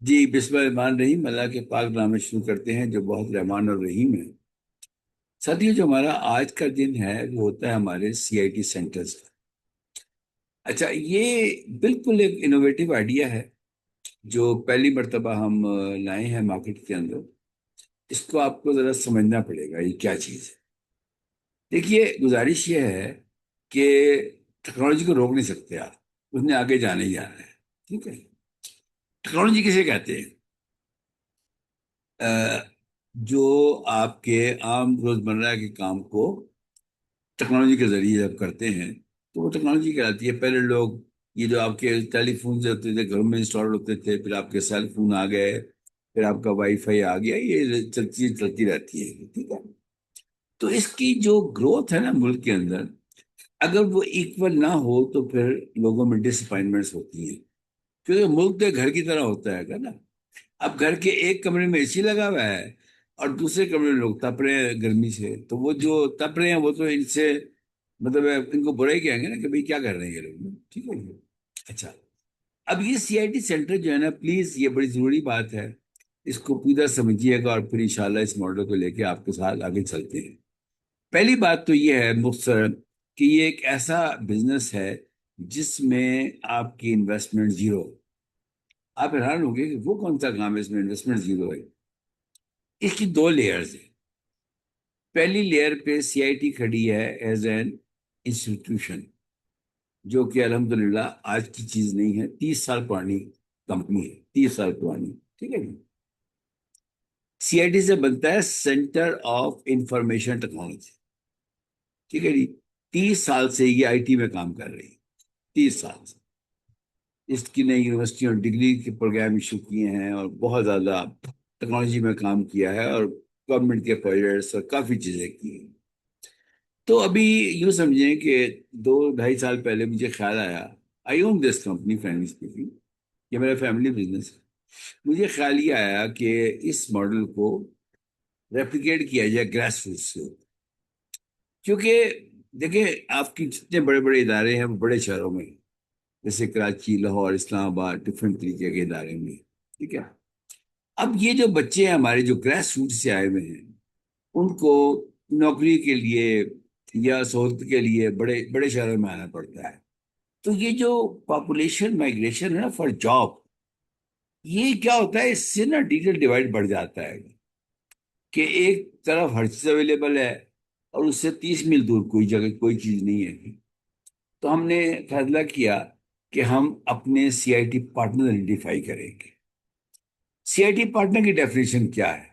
جی بسم اللہ الرحمن الرحیم، اللہ کے پاک نام سے شروع کرتے ہیں جو بہت رحمان اور رحیم ہے۔ ساتھیو، جو ہمارا آج کا دن ہے وہ ہوتا ہے ہمارے سی آئی ٹی سینٹرز کا۔ اچھا، یہ بالکل ایک انوویٹو آئیڈیا ہے جو پہلی مرتبہ ہم لائے ہیں مارکیٹ کے اندر۔ اس کو آپ کو ذرا سمجھنا پڑے گا یہ کیا چیز ہے۔ دیکھیے، گزارش یہ ہے کہ ٹیکنالوجی کو روک نہیں سکتے آپ، اس نے آگے جانا ہی جانا ہے۔ ٹھیک ہے، ٹیکنالوجی کسے کہتے ہیں؟ آ، جو آپ کے عام روزمرہ کے کام کو ٹیکنالوجی کے ذریعے جب کرتے ہیں تو وہ ٹیکنالوجی کہلاتی ہے۔ پہلے لوگ یہ جو آپ کے ٹیلی فون سے ہوتے تھے، گھروں میں انسٹال ہوتے تھے، پھر آپ کے سیل فون آ گئے، پھر آپ کا وائی فائی آ گیا، یہ چلتی رہتی ہے۔ ٹھیک ہے، تو اس کی جو گروتھ ہے نا ملک کے اندر، اگر وہ ایکول نہ ہو تو پھر لوگوں میں ڈس اپائنٹمنٹس ہوتی ہیں، کیونکہ ملک تو گھر کی طرح ہوتا ہے نا۔ اب گھر کے ایک کمرے میں اے سی لگا ہوا ہے اور دوسرے کمرے میں لوگ تپ رہے ہیں گرمی سے، تو وہ جو تپ رہے ہیں وہ تو ان سے مطلب ان کو برا ہی کہیں گے نا کہ بھئی کیا کر رہے ہیں یہ لوگ۔ ٹھیک ہے جی۔ اچھا، اب یہ سی آئی ٹی سینٹر جو ہے نا، پلیز یہ بڑی ضروری بات ہے، اس کو پورا سمجھیے گا اور پھر انشاءاللہ اس ماڈل کو لے کے آپ کے ساتھ آگے چلتے ہیں۔ پہلی بات تو یہ ہے مختصر کہ یہ ایک ایسا بزنس ہے جس میں آپ کی انویسٹمنٹ زیرو۔ آپ حیران ہوں گے کہ وہ کون سا کام ہے اس میں انویسٹمنٹ زیرو ہے۔ اس کی دو لیئرز ہیں۔ پہلی لیئر پہ سی آئی ٹی کھڑی ہے ایز این انسٹیٹیوشن، جو کہ الحمدللہ آج کی چیز نہیں ہے، 30 سال پرانی کمپنی ہے، 30 سال پرانی۔ ٹھیک ہے جی۔ سی آئی ٹی سے بنتا ہے سینٹر آف انفارمیشن ٹیکنالوجی۔ ٹھیک ہے جی، 30 سال سے یہ آئی ٹی میں کام کر رہی ہے، 30 سال سے۔ اس کی نئی یونیورسٹیوں ڈگری کے پروگرام ایشو کیے ہیں اور بہت زیادہ ٹیکنالوجی میں کام کیا ہے اور گورنمنٹ کے پروجیکٹس اور کافی چیزیں کی ہیں۔ تو ابھی یوں سمجھیں کہ 2 ڈھائی سال پہلے مجھے خیال آیا، آئی اون دس کمپنی فرینکلی اسپیکنگ، یہ میرا فیملی بزنس ہے۔ مجھے خیال یہ آیا کہ اس ماڈل کو ریپلیکیٹ کیا جائے گراس روٹ سے، کیونکہ دیکھیں آپ کی جتنے بڑے بڑے ادارے ہیں وہ بڑے شہروں میں، جیسے کراچی، لاہور، اسلام آباد، ڈفرینٹ طریقے کے ادارے میں۔ ٹھیک ہے، اب یہ جو بچے ہیں ہمارے جو گراس روٹ سے آئے ہوئے ہیں، ان کو نوکری کے لیے یا سہولت کے لیے بڑے بڑے شہروں میں آنا پڑتا ہے۔ تو یہ جو پاپولیشن مائگریشن ہے نا فار جاب، یہ کیا ہوتا ہے، اس سے نا ڈیٹیل ڈیوائڈ بڑھ جاتا ہے کہ ایک طرف ہر چیز اویلیبل ہے اور اس سے 30 میل دور کوئی جگہ کوئی چیز نہیں ہے۔ تو ہم نے فیصلہ کیا کہ ہم اپنے سی آئی ٹی پارٹنر آئیڈینٹیفائی کریں گے۔ سی آئی ٹی پارٹنر کی ڈیفینیشن کیا ہے؟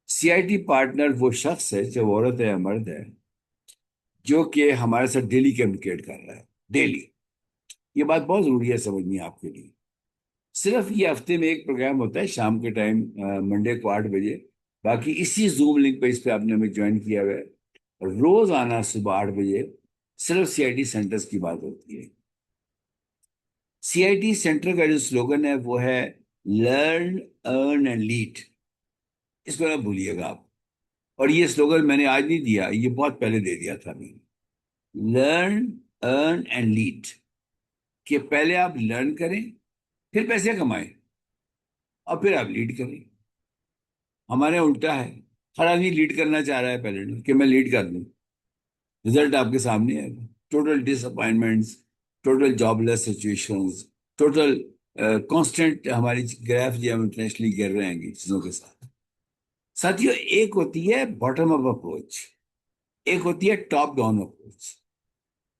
سی آئی ٹی پارٹنر وہ شخص ہے، چاہے وہ عورت ہے یا مرد ہے، جو کہ ہمارے ساتھ ڈیلی کمیونیکیٹ کر رہا ہے، ڈیلی۔ یہ بات بہت ضروری ہے سمجھنی آپ کے لیے۔ صرف یہ ہفتے میں ایک پروگرام ہوتا ہے شام کے ٹائم، منڈے کو 8 بجے، باقی اسی زوم لنک پہ اس پہ آپ نے ہمیں جوائن کیا ہوا ہے۔ روز آنا صبح 8 بجے، صرف سی آئی ٹی سینٹرز کی بات ہوتی ہے۔ سی آئی ٹی سینٹر کا جو سلوگن ہے وہ ہے لرن، ارن اینڈ لیڈ۔ اس کو نہ بھولیے گا آپ۔ اور یہ سلوگن میں نے آج نہیں دیا، یہ بہت پہلے دے دیا تھا میں نے۔ لرن، ارن اینڈ لیڈ، کہ پہلے آپ لرن کریں، پھر پیسے کمائیں، اور پھر آپ لیڈ کریں۔ ہمارے یہاں الٹا ہے، ہر آدمی لیڈ کرنا چاہ رہا ہے پہلے کہ میں لیڈ کر دوں، رزلٹ آپ کے سامنے ہے۔ ٹوٹل ڈس اپائنٹمنٹس، ٹوٹل جاب لیس سچویشنز، ٹوٹل کانسٹنٹ ہماری گراف جو ہم انٹرنیشنلی گر رہے ہیں چیزوں کے ساتھ۔ ساتھیوں، ایک ہوتی ہے باٹم اپ اپروچ، ایک ہوتی ہے top down approach.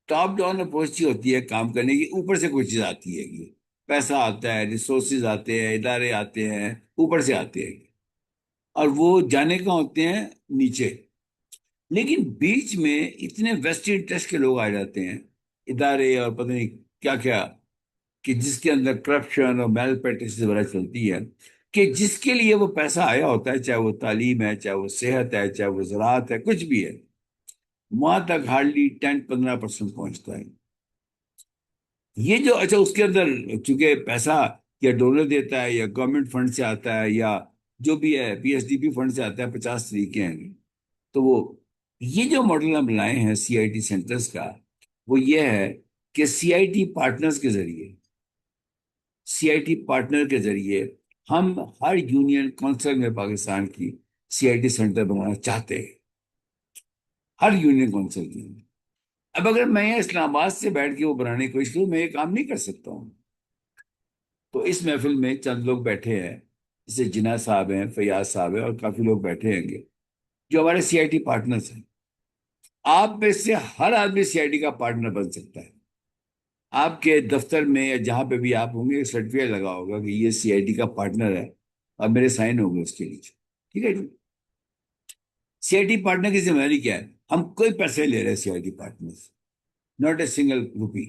Top down approach یہ ہوتی ہے کام کرنے کی، اوپر سے کوئی چیز آتی ہے، یہ پیسہ آتا ہے، ریسورسز آتے ہیں، ادارے آتے ہیں، اوپر سے آتے ہیں، اور وہ جانے کا ہوتے ہیں نیچے۔ لیکن بیچ میں اتنے ویسٹ انٹرسٹ کے لوگ آ جاتے ہیں، ادارے اور پتہ نہیں کیا کیا، کہ جس کے اندر کرپشن اور میل پریکٹس وغیرہ چلتی ہے، کہ جس کے لیے وہ پیسہ آیا ہوتا ہے، چاہے وہ تعلیم ہے، چاہے وہ صحت ہے، چاہے وہ زراعت ہے، کچھ بھی ہے، وہاں تک ہارڈلی 10-15% پہنچتا ہے۔ یہ جو اچھا اس کے اندر چونکہ پیسہ یا ڈونر دیتا ہے یا گورنمنٹ فنڈ سے آتا ہے یا جو بھی ہے P S D P fund سے آتا ہے، 50 طریقے ہیں۔ تو وہ یہ جو ماڈل ہم لائے ہیں سی آئی ٹی سینٹرز کا، وہ یہ ہے کہ سی آئی ٹی پارٹنرز کے ذریعے، سی آئی ٹی پارٹنر کے ذریعے ہم ہر یونین کونسل میں پاکستان کی سی آئی ٹی سینٹر بنانا چاہتے ہیں، ہر یونین کونسل کی۔ اب اگر میں اسلام آباد سے بیٹھ کے وہ بنانے کی کوشش کروں، میں یہ کام نہیں کر سکتا ہوں۔ تو اس محفل میں چند لوگ بیٹھے ہیں، جیسے جناح صاحب ہیں، فیاض صاحب ہیں، اور کافی لوگ بیٹھے ہیں گے جو ہمارے سی آئی ٹی پارٹنرز ہیں۔ آپ میں سے ہر آدمی سی آئی ٹی کا پارٹنر بن سکتا ہے۔ آپ کے دفتر میں یا جہاں پہ بھی آپ ہوں گے، سرٹیفکیٹ لگا ہوگا کہ یہ سی آئی ٹی کا پارٹنر ہے، اور میرے سائن ہوں گے اس کے نیچے، ٹھیک ہے جی۔ سی آئی ٹی پارٹنر کی ذمہ داری کیا ہے؟ ہم کوئی پیسے لے رہے ہیں سی آئی ٹی پارٹنر سے، ناٹ اے سنگل روپی۔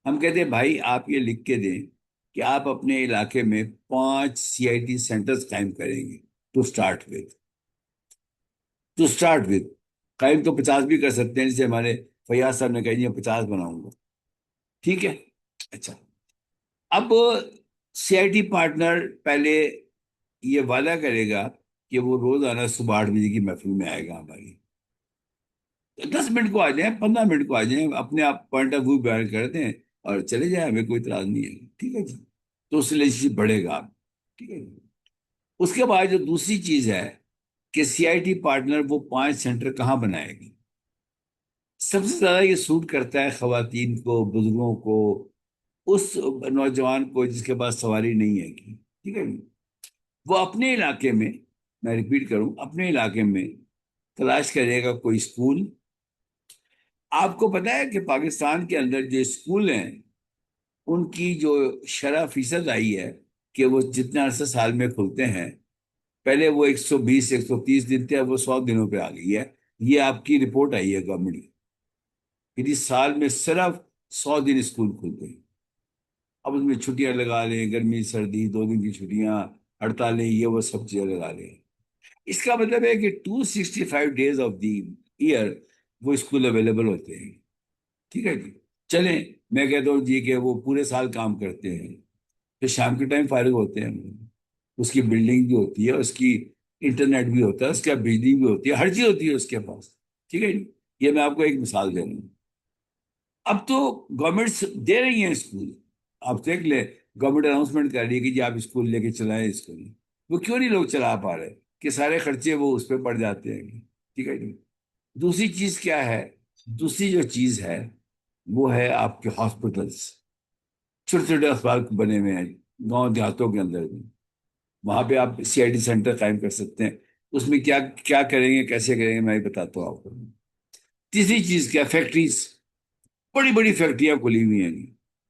ہم کہتے ہیں بھائی آپ یہ لکھ کے دیں کہ آپ اپنے علاقے میں 5 سی آئی ٹی سینٹرز قائم کریں گے، to start with, to start with. قائم تو 50 بھی کر سکتے ہیں، جیسے ہمارے فیاض صاحب نے کہا جی 50 بناؤں گا، ٹھیک ہے۔ اچھا، اب سی آئی ٹی پارٹنر پہلے یہ وعدہ کرے گا کہ وہ روزانہ صبح 8 بجے کی محفل میں آئے گا ہماری، 10 منٹ کو آ جائیں، 15 منٹ کو آ جائیں، اپنے آپ پوائنٹ آف ویو بیان کر دیں اور چلے جائیں، ہمیں کوئی اعتراض نہیں ہے، ٹھیک ہے جی۔ تو اس ریلیشن بڑھے گا، ٹھیک ہے جی۔ اس کے بعد جو دوسری چیز ہے کہ سی آئی ٹی پارٹنر وہ 5 سینٹر کہاں بنائے گی؟ سب سے زیادہ یہ سوٹ کرتا ہے خواتین کو، بزرگوں کو، اس نوجوان کو جس کے پاس سواری نہیں ہے کہ، ٹھیک ہے جی۔ وہ اپنے علاقے میں ریپیٹ کروں، اپنے علاقے میں تلاش کرے گا کوئی اسکول۔ آپ کو پتا ہے کہ پاکستان کے اندر جو اسکول ہیں ان کی جو شرح فیصد آئی ہے کہ وہ جتنے عرصہ سال میں کھلتے ہیں، پہلے وہ 120 130 دن تھے، اب وہ 100 دنوں پہ آ گئی ہے۔ یہ آپ کی رپورٹ آئی ہے گورنمنٹ کی کہ اس سال میں صرف 100 دن اسکول کھلتے ہیں۔ اب اس میں چھٹیاں لگا لیں، گرمی سردی، 2 دن کی چھٹیاں، ہڑتالیں، یہ وہ سب چیزیں لگا لیں۔ اس کا مطلب ہے کہ 265 days آف دی ایئر وہ اسکول اویلیبل ہوتے ہیں، ٹھیک ہے جی۔ چلیں، میں کہتا ہوں جی کہ وہ پورے سال کام کرتے ہیں، پھر شام کے ٹائم فارغ ہوتے ہیں، اس کی بلڈنگ بھی ہوتی ہے، اس کی انٹرنیٹ بھی ہوتا ہے، اس کا بجلی بھی ہوتی ہے، ہر چیز ہوتی ہے اس کے پاس، ٹھیک ہے جی۔ یہ میں آپ کو ایک مثال دے رہا ہوں۔ اب تو گورنمنٹ دے رہی ہیں اسکول، آپ دیکھ لیں، گورنمنٹ اناؤنسمنٹ کر رہی ہے کہ جی آپ اسکول لے کے چلائیں اسکول۔ وہ کیوں نہیں لوگ چلا پا رہے؟ کہ سارے خرچے وہ اس پہ پڑ جاتے ہیں، ٹھیک ہے جی۔ دوسری چیز کیا ہے؟ دوسری جو چیز ہے وہ ہے آپ کے ہاسپٹلس، چھوٹے چھوٹے اسپتال بنے ہوئے ہیں گاؤں دیہاتوں کے اندر بھی، وہاں پہ آپ سی آئی ٹی سینٹر قائم کر سکتے ہیں۔ اس میں کیا کیا کریں گے، کیسے کریں گے، میں بھی بتاتا ہوں آپ کو۔ تیسری چیز کیا؟ فیکٹریز، بڑی بڑی فیکٹریاں کھلی ہوئی ہیں،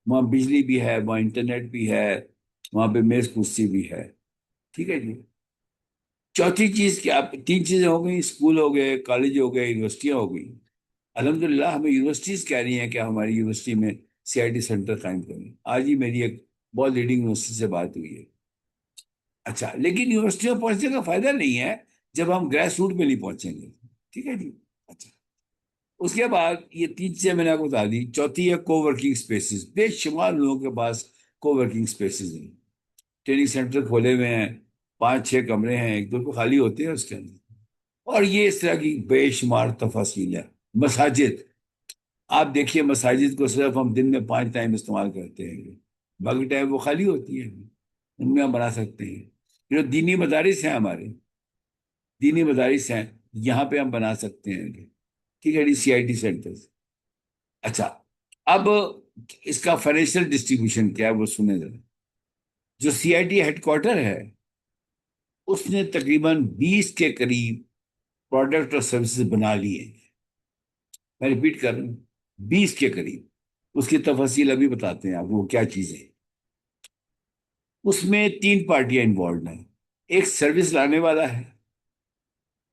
وہاں بجلی بھی ہے، وہاں انٹرنیٹ بھی ہے، وہاں پہ میز کرسی بھی ہے، ٹھیک ہے جی۔ چوتھی چیز کیا؟ 3 چیزیں ہو گئی، اسکول ہو گئے، کالج ہو گئے، یونیورسٹیاں ہو گئی۔ الحمدللہ ہمیں یونیورسٹیز کہہ رہی ہیں کہ ہماری یونیورسٹی میں سی آئی ٹی سینٹر قائم کریں۔ آج ہی میری ایک بہت لیڈنگ یونیورسٹی سے بات ہوئی ہے۔ اچھا، لیکن یونیورسٹی میں پہنچنے کا فائدہ نہیں ہے جب ہم گریس روٹ پہ نہیں پہنچیں گے، ٹھیک ہے جی۔ اچھا، اس کے بعد یہ 3 چیزیں میں نے آپ کو بتا دی۔ چوتھی ہے کو ورکنگ اسپیسیز، بے شمار لوگوں کے پاس کو ورکنگ اسپیسیز ہیں، ٹریننگ سینٹر کھولے ہوئے ہیں، 5 6 کمرے ہیں، 1 2 کو خالی ہوتے ہیں اس کے اندر۔ اور یہ اس طرح کی بے شمار تفاصیل ہے۔ مساجد، آپ دیکھیے مساجد کو صرف ہم دن میں 5 ٹائم استعمال کرتے ہیں، باقی ٹائم وہ خالی ہوتی ہیں، ان میں ہم بنا سکتے ہیں۔ جو دینی مدارس ہیں ہمارے، دینی مدارس ہیں، یہاں پہ ہم بنا سکتے ہیں، ٹھیک ہے جی، سی آئی ٹی سینٹرز۔ اچھا، اب اس کا فائنینشیل ڈسٹریبیوشن کیا ہے وہ سنیں ذرا۔ جو سی آئی ٹی ہیڈ کوارٹر ہے اس نے تقریباً 20 کے قریب پروڈکٹ اور سروسز بنا لیے ہیں۔ میں ریپیٹ کر رہا ہوں، 20 کے قریب۔ اس کی تفاصیل ابھی بتاتے ہیں آپ وہ کیا چیزیں۔ اس میں 3 پارٹیاں انوالوڈ ہیں۔ ایک سروس لانے والا ہے،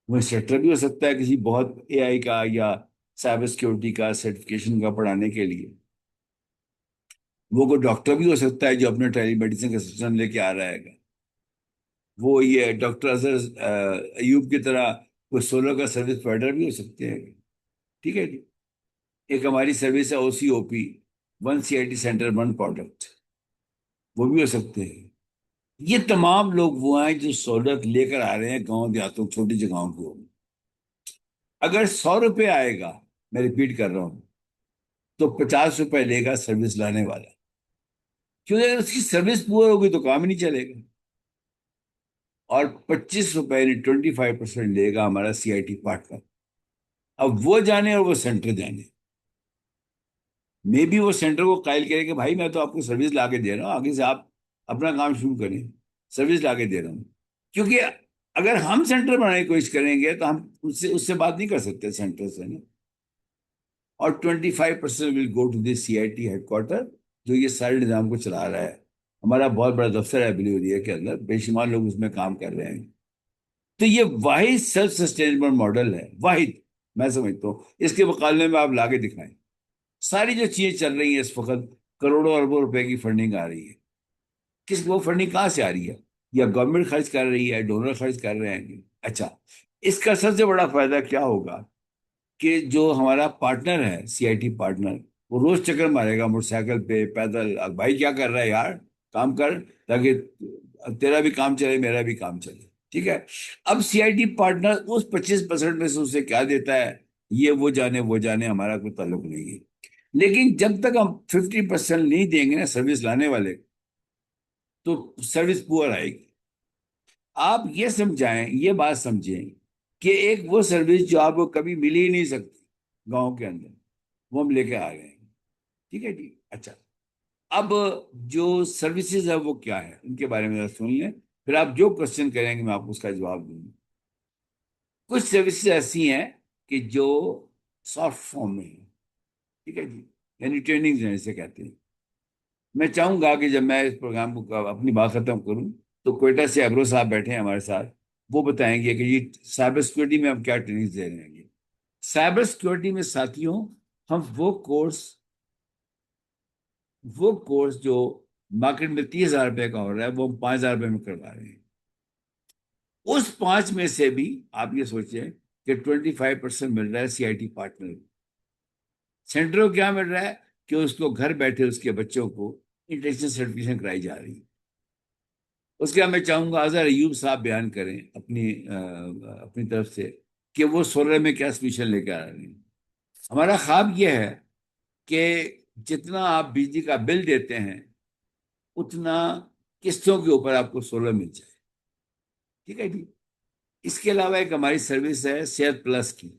وہ انسٹرکٹر بھی ہو سکتا ہے کسی بہت اے آئی کا یا سائبر سیکورٹی کا سرٹیفکیشن کا پڑھانے کے لیے۔ وہ کوئی ڈاکٹر بھی ہو سکتا ہے جو اپنے ٹیلی میڈیسن کا سسٹم لے کے آ رہا ہے گا۔ وہ یہ ڈاکٹر اظہر ایوب کی طرح کوئی سولر کا سروس پرووائڈر بھی ہو سکتے ہیں، ٹھیک ہے جی۔ ایک ہماری سروس ہے او سی او پی، 1 CIT سینٹر 1 پروڈکٹ، وہ بھی ہو سکتے ہیں۔ یہ تمام لوگ وہ ہیں جو سہولت لے کر آ رہے ہیں گاؤں دیہاتوں چھوٹی جگہوں کو۔ اگر 100 روپے آئے گا، میں ریپیٹ کر رہا ہوں، تو 50 روپے لے گا سروس لانے والا، کیونکہ اگر اس کی سروس پور ہوگی تو کام ہی نہیں چلے گا۔ اور 25 روپے یعنی 25% لے گا ہمارا سی آئی ٹی پارٹنر. اب وہ جانے اور وہ سینٹر جانے. مے بھی وہ سینٹر کو قائل کرے کہ بھائی میں تو آپ کو سروس لا کے دے رہا ہوں، آگے سے آپ اپنا کام شروع کریں، سروس لا کے دے رہا ہوں. کیونکہ اگر ہم سینٹر بنانے کی کوشش کریں گے تو ہم اس سے بات نہیں کر سکتے سینٹر سے نا. اور 25% will go to the CIT آئی ٹی ہیڈ کوارٹر، جو یہ سارے نظام کو چلا رہا ہے. ہمارا بہت بڑا دفتر ہے بلیوریا کے اندر، بے شمار لوگ اس میں کام کر رہے ہیں. تو یہ واحد سیلف سسٹینیبل ماڈل ہے، واحد. میں سمجھتا ہوں اس کے مقابلے میں آپ لا کے دکھائیں. ساری جو چیزیں چل رہی ہیں اس وقت، کروڑوں اربوں روپے کی فنڈنگ آ رہی ہے. وہ فنڈنگ کہاں سے آ رہی ہے؟ یا گورنمنٹ خرچ کر رہی ہے، ڈونر خرچ کر رہے ہیں. اچھا، اس کا سب سے بڑا فائدہ کیا ہوگا کہ جو ہمارا پارٹنر ہے سی آئی ٹی پارٹنر، وہ روز چکر مارے گا موٹر سائیکل پہ، پیدل. بھائی کیا کر رہا ہے یار، کام کر، تاکہ تیرا بھی کام چلے میرا بھی کام چلے. ٹھیک ہے. اب سی آئی ٹی پارٹنر اس 25% میں سے اسے کیا دیتا ہے، یہ وہ جانے ہمارا کوئی تعلق نہیں ہے. لیکن جب تک ہم 50% نہیں دیں گے نا سروس لانے والے، تو سروس پور آئے گی. آپ یہ سمجھائیں، یہ بات سمجھیں کہ ایک وہ سروس جو آپ کو کبھی مل ہی نہیں سکتی گاؤں کے اندر، وہ ہم لے کے آ گئے ہیں. ٹھیک ہے جی. اچھا، اب جو سروسز ہے وہ کیا ہے، ان کے بارے میں ذرا سن لیں، پھر آپ جو کوشچن کریں گے میں آپ کو اس کا جواب دوں گا. کچھ سروسز ایسی ہیں کہ جو سافٹ فارم میں ہیں. ٹھیک ہے جی، یعنی ٹریننگ جیسے کہتے ہیں. میں چاہوں گا کہ جب میں اس پروگرام کو اپنی بات ختم کروں تو کوئٹہ سے ابرو صاحب بیٹھے ہیں ہمارے ساتھ، وہ بتائیں گے کہ یہ سائبر سیکورٹی میں ہم کیا ٹریننگ دے رہے ہیں. یہ سائبر سیکورٹی میں ساتھیوں، ہم وہ کورس جو مارکیٹ میں 30,000 روپے کا ہو رہا ہے، وہ ہم 5,000 روپے میں کروا رہے ہیں. اس 5 میں سے بھی آپ یہ سوچیں کہ 25% مل رہا ہے سی آئی ٹی پارٹنر. سینٹر کو کیا مل رہا ہے کہ اس کو گھر بیٹھے اس کے بچوں کو انٹرنیشنل سرٹیفکیشن کرائی جا رہی ہے. اس کے بعد میں چاہوں گا اظہر ایوب صاحب بیان کریں اپنی طرف سے کہ وہ سولر میں کیا سولوشن لے کے آ رہے ہیں. ہمارا خواب یہ ہے کہ جتنا آپ بجلی کا بل دیتے ہیں اتنا قسطوں کے اوپر آپ کو سولر مل جائے. ٹھیک ہے جی. اس کے علاوہ ایک ہماری سروس ہے صحت پلس کی،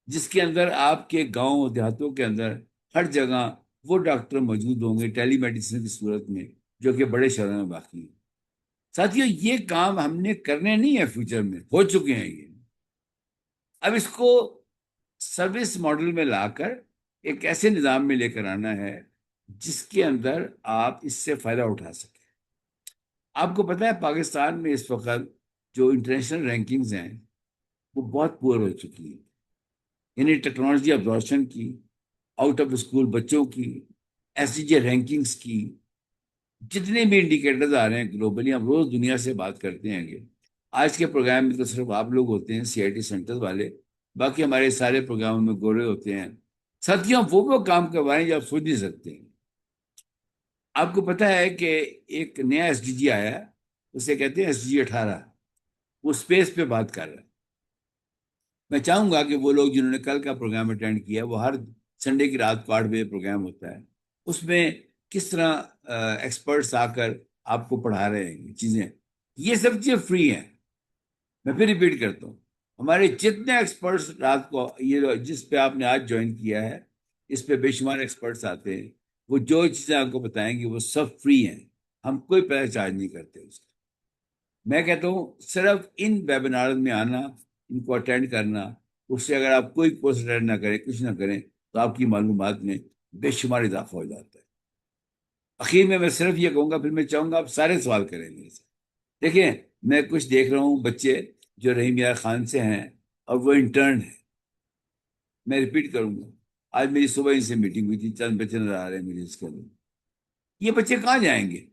جس کے اندر آپ کے گاؤں دیہاتوں کے اندر ہر جگہ وہ ڈاکٹر موجود ہوں گے ٹیلی میڈیسن کی صورت میں، جو کہ بڑے شہروں میں باقی ہیں. ساتھیوں، یہ کام ہم نے کرنے نہیں ہے، فیوچر میں ہو چکے ہیں یہ. اب اس کو سروس ماڈل میں لا کر ایک ایسے نظام میں لے کر آنا ہے جس کے اندر آپ اس سے فائدہ اٹھا سکیں. آپ کو پتہ ہے پاکستان میں اس وقت جو انٹرنیشنل رینکنگز ہیں وہ بہت پور ہو چکی ہیں. یعنی ٹیکنالوجی ابزارپشن کی، آؤٹ آف اسکول بچوں کی، ایس ڈی جے رینکنگز کی، جتنے بھی انڈیکیٹرز آ رہے ہیں گلوبلی، ہم روز دنیا سے بات کرتے ہیں کہ آج کے پروگرام میں تو صرف آپ لوگ ہوتے ہیں سی آئی ٹی سینٹر والے، باقی ہمارے سارے پروگراموں میں گورے ہوتے ہیں. ساتھیوں، وہ کام کروائیں جو آپ سوچ نہیں سکتے ہیں. آپ کو پتہ ہے کہ ایک نیا ایس ڈی جی آیا ہے، اسے کہتے ہیں SDG 18. وہ اسپیس پہ بات کر رہا ہے. میں چاہوں گا کہ وہ لوگ جنہوں نے کل کا پروگرام اٹینڈ کیا، وہ ہر سنڈے کی رات کو 8 بجے پروگرام ہوتا ہے، اس میں کس طرح ایکسپرٹس آ کر آپ کو پڑھا رہے ہیں یہ چیزیں. یہ سب چیزیں فری ہیں. میں پھر ریپیٹ کرتا ہوں، ہمارے جتنے ایکسپرٹس رات کو یہ جس پہ آپ نے آج جوائن کیا ہے، اس پہ بے شمار ایکسپرٹس آتے ہیں. وہ جو چیزیں آپ کو بتائیں گے وہ سب فری ہیں، ہم کوئی پیسہ چارج نہیں کرتے اس کا. میں کہتا ہوں صرف ان ویبینار میں آنا، ان کو اٹینڈ کرنا، اس سے اگر آپ کوئی کورس اٹینڈ نہ کریں، کچھ نہ کریں، تو آپ کی معلومات میں بے شمار اضافہ ہو جاتا ہے. اخیر میں صرف یہ کہوں گا، پھر میں چاہوں گا آپ سارے سوال کریں میرے سے. دیکھیں، میں کچھ دیکھ رہا ہوں بچے جو رحیم یار خان سے ہیں اور وہ انٹرن ہیں. میں ریپیٹ کروں گا، آج میری صبح ان سے میٹنگ ہوئی تھی، چند بچے نظر آ رہے ہیں مجھے اس کے اندر. یہ بچے کہاں جائیں گے؟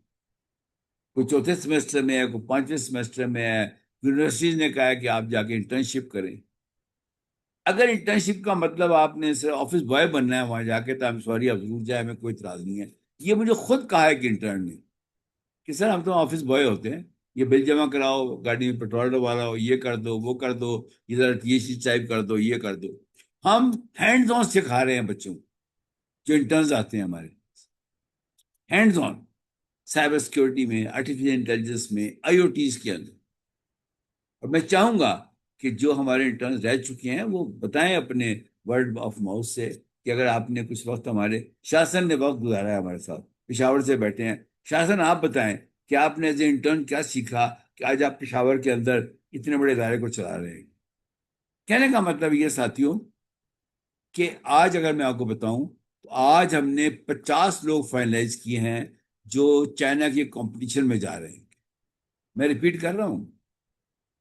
کوئی چوتھے سیمسٹر میں ہے، کوئی 5ویں سیمسٹر میں ہے. یونیورسٹیز نے کہا ہے کہ آپ جا کے انٹرنشپ کریں. اگر انٹرنشپ کا مطلب آپ نے صرف آفس بوائے بننا ہے وہاں جا کے، تو ہم سوری، آپ ضرور جائیں، ہمیں کوئی اعتراض نہیں ہے. یہ مجھے خود کہا ہے کہ انٹرن نے کہ سر ہم تو آفس بوائے ہوتے ہیں، یہ بل جمع کراؤ، گاڑی میں پیٹرول ڈلواؤ، یہ کر دو، وہ کر دو، ادھر یہ چیز ٹائپ کر دو، یہ کر دو. ہم ہینڈز آن سکھا رہے ہیں بچوں کو جو انٹرنز آتے ہیں ہمارے. ہینڈز آن، سائبر سیکورٹی میں، آرٹیفیشل انٹیلیجنس میں، آئی او ٹیز کے اندر. اور میں چاہوں گا کہ جو ہمارے انٹرنز رہ چکے ہیں وہ بتائیں اپنے ورڈ آف ماؤتھ سے کہ اگر آپ نے کچھ وقت ہمارے شاسن نے وقت گزارا ہے ہمارے ساتھ، پشاور سے بیٹھے ہیں، شاسن آپ بتائیں کہ آپ نے ایز اے انٹرن کیا سیکھا کہ آج آپ پشاور کے اندر اتنے بڑے ادارے کو چلا رہے ہیں۔ کہنے کا مطلب یہ ساتھیوں کہ آج اگر میں آپ کو بتاؤں تو آج ہم نے 50 لوگ فائنلائز کیے ہیں جو چائنا کے کمپٹیشن میں جا رہے ہیں۔ میں ریپیٹ کر رہا ہوں،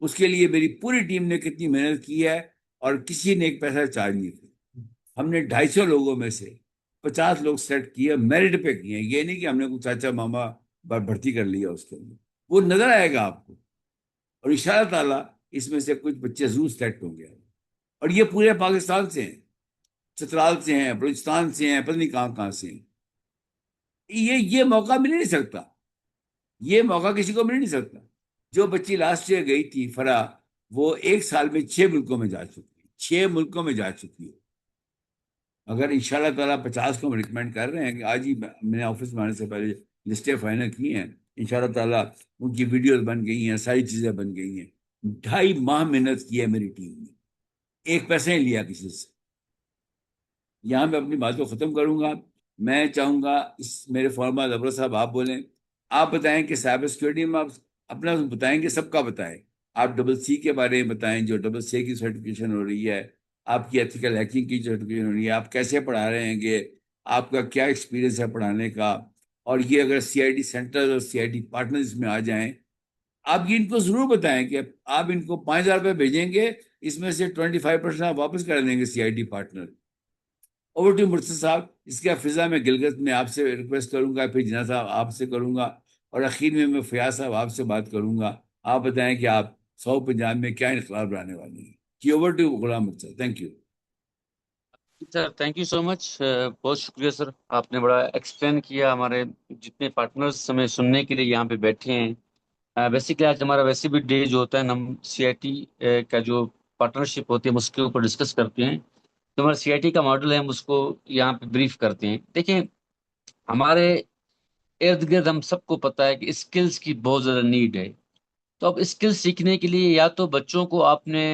اس کے لیے میری پوری ٹیم نے کتنی محنت کی ہے، اور کسی نے ایک پیسہ چارج نہیں کیا۔ ہم نے 250 لوگوں میں سے 50 لوگ سیٹ کیے، میرٹ پہ کیے ہیں، یہ نہیں کہ ہم نے کوئی چاچا ماما بھرتی کر لیا اس کے اندر۔ وہ نظر آئے گا آپ کو، اور ان شاء اللہ تعالیٰ اس میں سے کچھ بچے ضرور سیٹ ہوں گے، اور یہ پورے پاکستان سے ہیں، چترال سے ہیں، بلوچستان سے ہیں، پتہ نہیں کہاں کہاں سے ہیں۔ یہ موقع مل نہیں سکتا، یہ موقع کسی کو مل نہیں سکتا۔ جو بچی لاسٹ ایئر گئی تھی فرا، وہ 1 سال میں 6 ملکوں میں جا چکی ہے، 6 ملکوں میں جا چکی ہے۔ اگر ان شاء اللہ تعالیٰ 50 کو ہم ریکمینڈ کر رہے ہیں کہ آج ہی میں نے آفس میں آنے سے پہلے لسٹیں فائنل کی ہیں، ان شاء اللہ تعالیٰ ان کی ویڈیوز بن گئی ہیں، ساری چیزیں بن گئی ہیں۔ 2.5 ماہ محنت کی ہے میری ٹیم نے، ایک پیسہ نہیں لیا کسی سے۔ یہاں میں اپنی بات کو ختم کروں گا۔ میں چاہوں گا اس میرے فارمر ابرا صاحب آپ بولیں، آپ بتائیں کہ سائبر سیکورٹی میں آپ اپنا بتائیں گے، سب کا بتائیں۔ آپ ڈبل سی کے بارے میں بتائیں، جو ڈبل سی کی سرٹیفکیشن ہو رہی ہے، آپ کی ایتھیکل ہیکنگ کی سرٹیفکیشن ہو رہی ہے، آپ کیسے پڑھا رہے ہیں گے، آپ کا کیا ایکسپیرینس ہے پڑھانے کا، اور یہ اگر سی آئی ڈی سینٹر اور سی آئی ڈی پارٹنر اس میں آ جائیں، آپ یہ ان کو ضرور بتائیں کہ آپ ان کو 5,000 روپے بھیجیں گے، اس میں سے 25% آپ واپس کر دیں گے C I D partner. Over to مرسد صاحب، اس کا فضا میں گلگت میں آپ سے ریکویسٹ کروں گا، پھر جناح صاحب آپ سے کروں گا، اور اخیر میں فیاض صاحب آپ سے بات کروں گا۔ آپ بتائیں کہ آپ 100 پنجاب میں کیا انقلاب لانے والے ہیں۔ کہ اوور ٹو غلام مرسد صاحب، thank you. Sir thank you so much, بہت شکریہ سر، آپ نے بڑا ایکسپلین کیا، ہمارے جتنے پارٹنرز ہمیں سننے کے لیے یہاں پہ بیٹھے ہیں۔ بیسیکلی آج ہمارا ویسے بھی ڈے جو ہوتا ہے، ہم سی آئی ٹی کا جو پارٹنرشپ ہوتی ہے اس کے اوپر ڈسکس کرتے ہیں، تو ہمارا سی آئی ٹی کا ماڈل ہے، ہم اس کو یہاں پہ بریف کرتے ہیں۔ دیکھیں، ہمارے ارد گرد ہم سب کو پتہ ہے کہ اسکلز کی بہت زیادہ نیڈ ہے، تو اب اسکل سیکھنے کے لیے یا تو بچوں کو آپ نے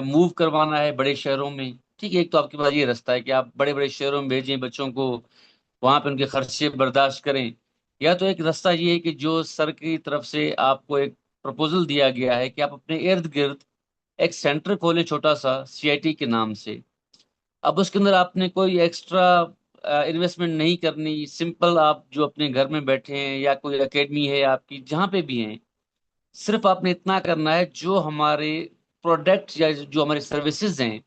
موو کروانا ہے بڑے شہروں میں، ٹھیک ہے، ایک تو آپ کے پاس یہ راستہ ہے کہ آپ بڑے بڑے شہروں میں بھیجیں بچوں کو، وہاں پہ ان کے خرچے برداشت کریں، یا تو ایک راستہ یہ ہے کہ جو سر کی طرف سے آپ کو ایک پروپوزل دیا گیا ہے کہ آپ اپنے ارد گرد ایک سینٹر کھولیں چھوٹا سا سی آئی ٹی کے نام سے۔ اب اس کے اندر آپ نے کوئی ایکسٹرا انویسٹمنٹ نہیں کرنی، سمپل آپ جو اپنے گھر میں بیٹھے ہیں یا کوئی اکیڈمی ہے آپ کی جہاں پہ بھی ہیں، صرف آپ نے اتنا کرنا ہے، جو ہمارے پروڈکٹ یا جو ہماری سروسز ہیں،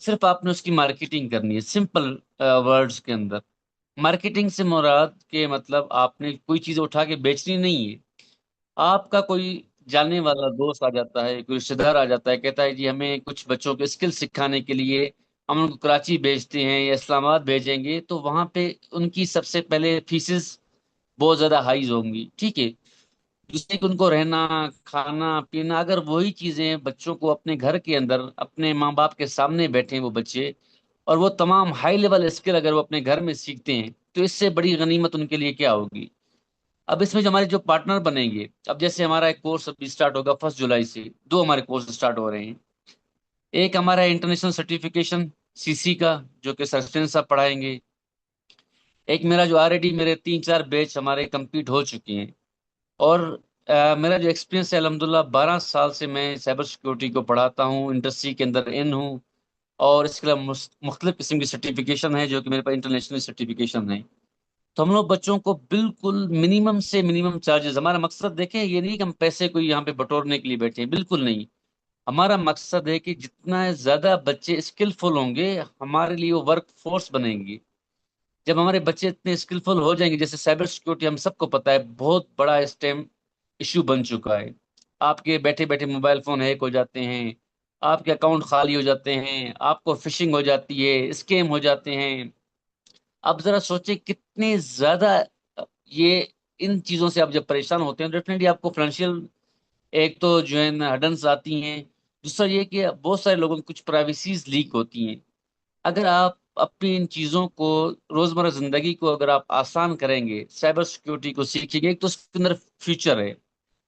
صرف آپ نے اس کی مارکیٹنگ کرنی ہے، سمپل ورڈز کے اندر۔ مارکیٹنگ سے مراد کے مطلب آپ نے کوئی چیز اٹھا کے بیچنی نہیں ہے۔ آپ کا کوئی جاننے والا دوست آ جاتا ہے، کوئی رشتے دار آ جاتا ہے، کہتا ہے جی ہمیں کچھ بچوں کے اسکل سکھانے کے لیے ہم ان کو کراچی بھیجتے ہیں یا اسلام آباد بھیجیں گے، تو وہاں پہ ان کی سب سے پہلے فیسز بہت زیادہ ہائیز ہوں گی، ٹھیک ہے، جس سے کہ ان کو رہنا کھانا پینا، اگر وہی چیزیں بچوں کو اپنے گھر کے اندر اپنے ماں باپ کے سامنے بیٹھیں وہ بچے، اور وہ تمام ہائی لیول اسکل اگر وہ اپنے گھر میں سیکھتے ہیں، تو اس سے بڑی غنیمت ان کے لیے کیا ہوگی۔ اب اس میں جو ہمارے جو پارٹنر بنیں گے، اب جیسے ہمارا ایک کورس ابھی اسٹارٹ ہوگا 1 جولائی سے، دو ہمارے کورس اسٹارٹ ہو رہے ہیں۔ ایک ہمارا انٹرنیشنل سرٹیفکیشن سی سی کا، جو کہ سسٹین صاحب پڑھائیں گے۔ ایک میرا جو آلریڈی میرے 3-4 بیچ ہمارے کمپلیٹ ہو چکے ہیں، اور میرا جو ایکسپیرینس ہے الحمدللہ 12 سال سے میں سائبر سیکورٹی کو پڑھاتا ہوں، انڈسٹری کے اندر ان ہوں، اور اس کے علاوہ مختلف قسم کی سرٹیفکیشن ہے جو کہ میرے پاس انٹرنیشنل سرٹیفکیشن ہے۔ تو ہم لوگ بچوں کو بالکل منیمم سے منیمم چارجز، ہمارا مقصد دیکھیں یہ نہیں کہ ہم پیسے کو یہاں پہ بٹورنے کے لیے بیٹھے ہیں، بالکل نہیں، ہمارا مقصد ہے کہ جتنا زیادہ بچے اسکلفل ہوں گے ہمارے لیے وہ ورک فورس بنیں گے۔ جب ہمارے بچے اتنے اسکلفل ہو جائیں گے، جیسے سائبر سیکورٹی ہم سب کو پتہ ہے بہت بڑا اس ٹائم ایشو بن چکا ہے، آپ کے بیٹھے بیٹھے موبائل فون ہیک ہو جاتے ہیں، آپ کے اکاؤنٹ خالی ہو جاتے ہیں، آپ کو فشنگ ہو جاتی ہے، اسکیم ہو جاتے ہیں۔ اب ذرا سوچیں کتنے زیادہ یہ ان چیزوں سے آپ جب پریشان ہوتے ہیں، ڈیفینیٹلی آپ کو فائنینشیل ایک تو جو ہے نا ہڈنس آتی ہیں، دوسرا یہ کہ بہت سارے لوگوں کی کچھ پرائیویسیز لیک ہوتی ہیں۔ اگر آپ اپنی ان چیزوں کو روزمرہ زندگی کو اگر آپ آسان کریں گے، سائبر سیکیورٹی کو سیکھیں گے، ایک تو اس کے اندر فیوچر ہے،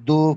2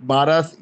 12,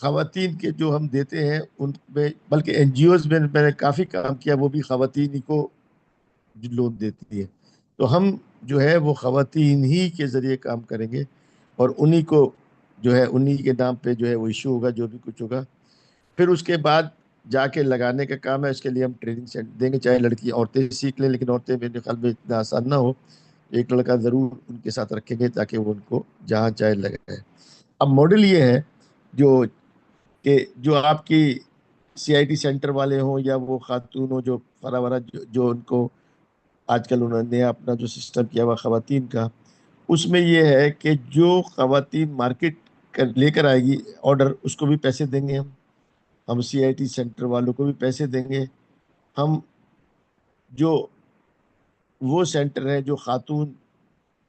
خواتین کے جو ہم دیتے ہیں ان میں، بلکہ این جی اوز میں میں نے کافی کام کیا، وہ بھی خواتین ہی کو لون دیتی ہے. تو ہم جو ہے وہ خواتین ہی کے ذریعے کام کریں گے، اور انہی کو جو ہے انہی کے نام پہ جو ہے وہ ایشو ہوگا، جو بھی کچھ ہوگا. پھر اس کے بعد جا کے لگانے کا کام ہے، اس کے لیے ہم ٹریننگ دیں گے، چاہے لڑکی عورتیں سیکھ لیں، لیکن عورتیں میرے خیال میں اتنا آسان نہ ہو. ایک لڑکا ضرور ان کے ساتھ رکھیں گے تاکہ وہ ان کو جہاں چاہے لگائے. اب ماڈل یہ ہے جو کہ جو آپ کی سی آئی ٹی سینٹر والے ہوں یا وہ خاتون ہوں جو فراورہ جو ان کو آج کل انہوں نے اپنا جو سسٹم کیا ہوا خواتین کا، اس میں یہ ہے کہ جو خواتین مارکیٹ لے کر آئے گی آرڈر، اس کو بھی پیسے دیں گے ہم سی آئی ٹی سینٹر والوں کو بھی پیسے دیں گے. ہم جو وہ سینٹر ہے جو خاتون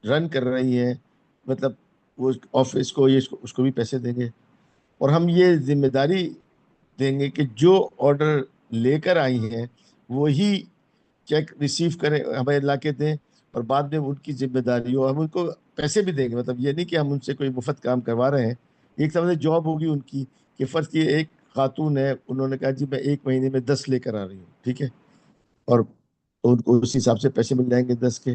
رن کر رہی ہیں، مطلب وہ آفس کو اس کو بھی پیسے دیں گے. اور ہم یہ ذمہ داری دیں گے کہ جو آرڈر لے کر آئی ہیں وہی چیک ریسیو کریں، ہمیں لا کے دیں، اور بعد میں ان کی ذمہ داری ہو. ہم ان کو پیسے بھی دیں گے، مطلب یہ نہیں کہ ہم ان سے کوئی مفت کام کروا رہے ہیں. ایک طرح سے جاب ہوگی ان کی، کہ فرض کی ایک خاتون ہے، انہوں نے کہا جی میں 1 مہینے میں 10 لے کر آ رہی ہوں، ٹھیک ہے، اور ان کو اس حساب سے پیسے مل جائیں گے 10 کے.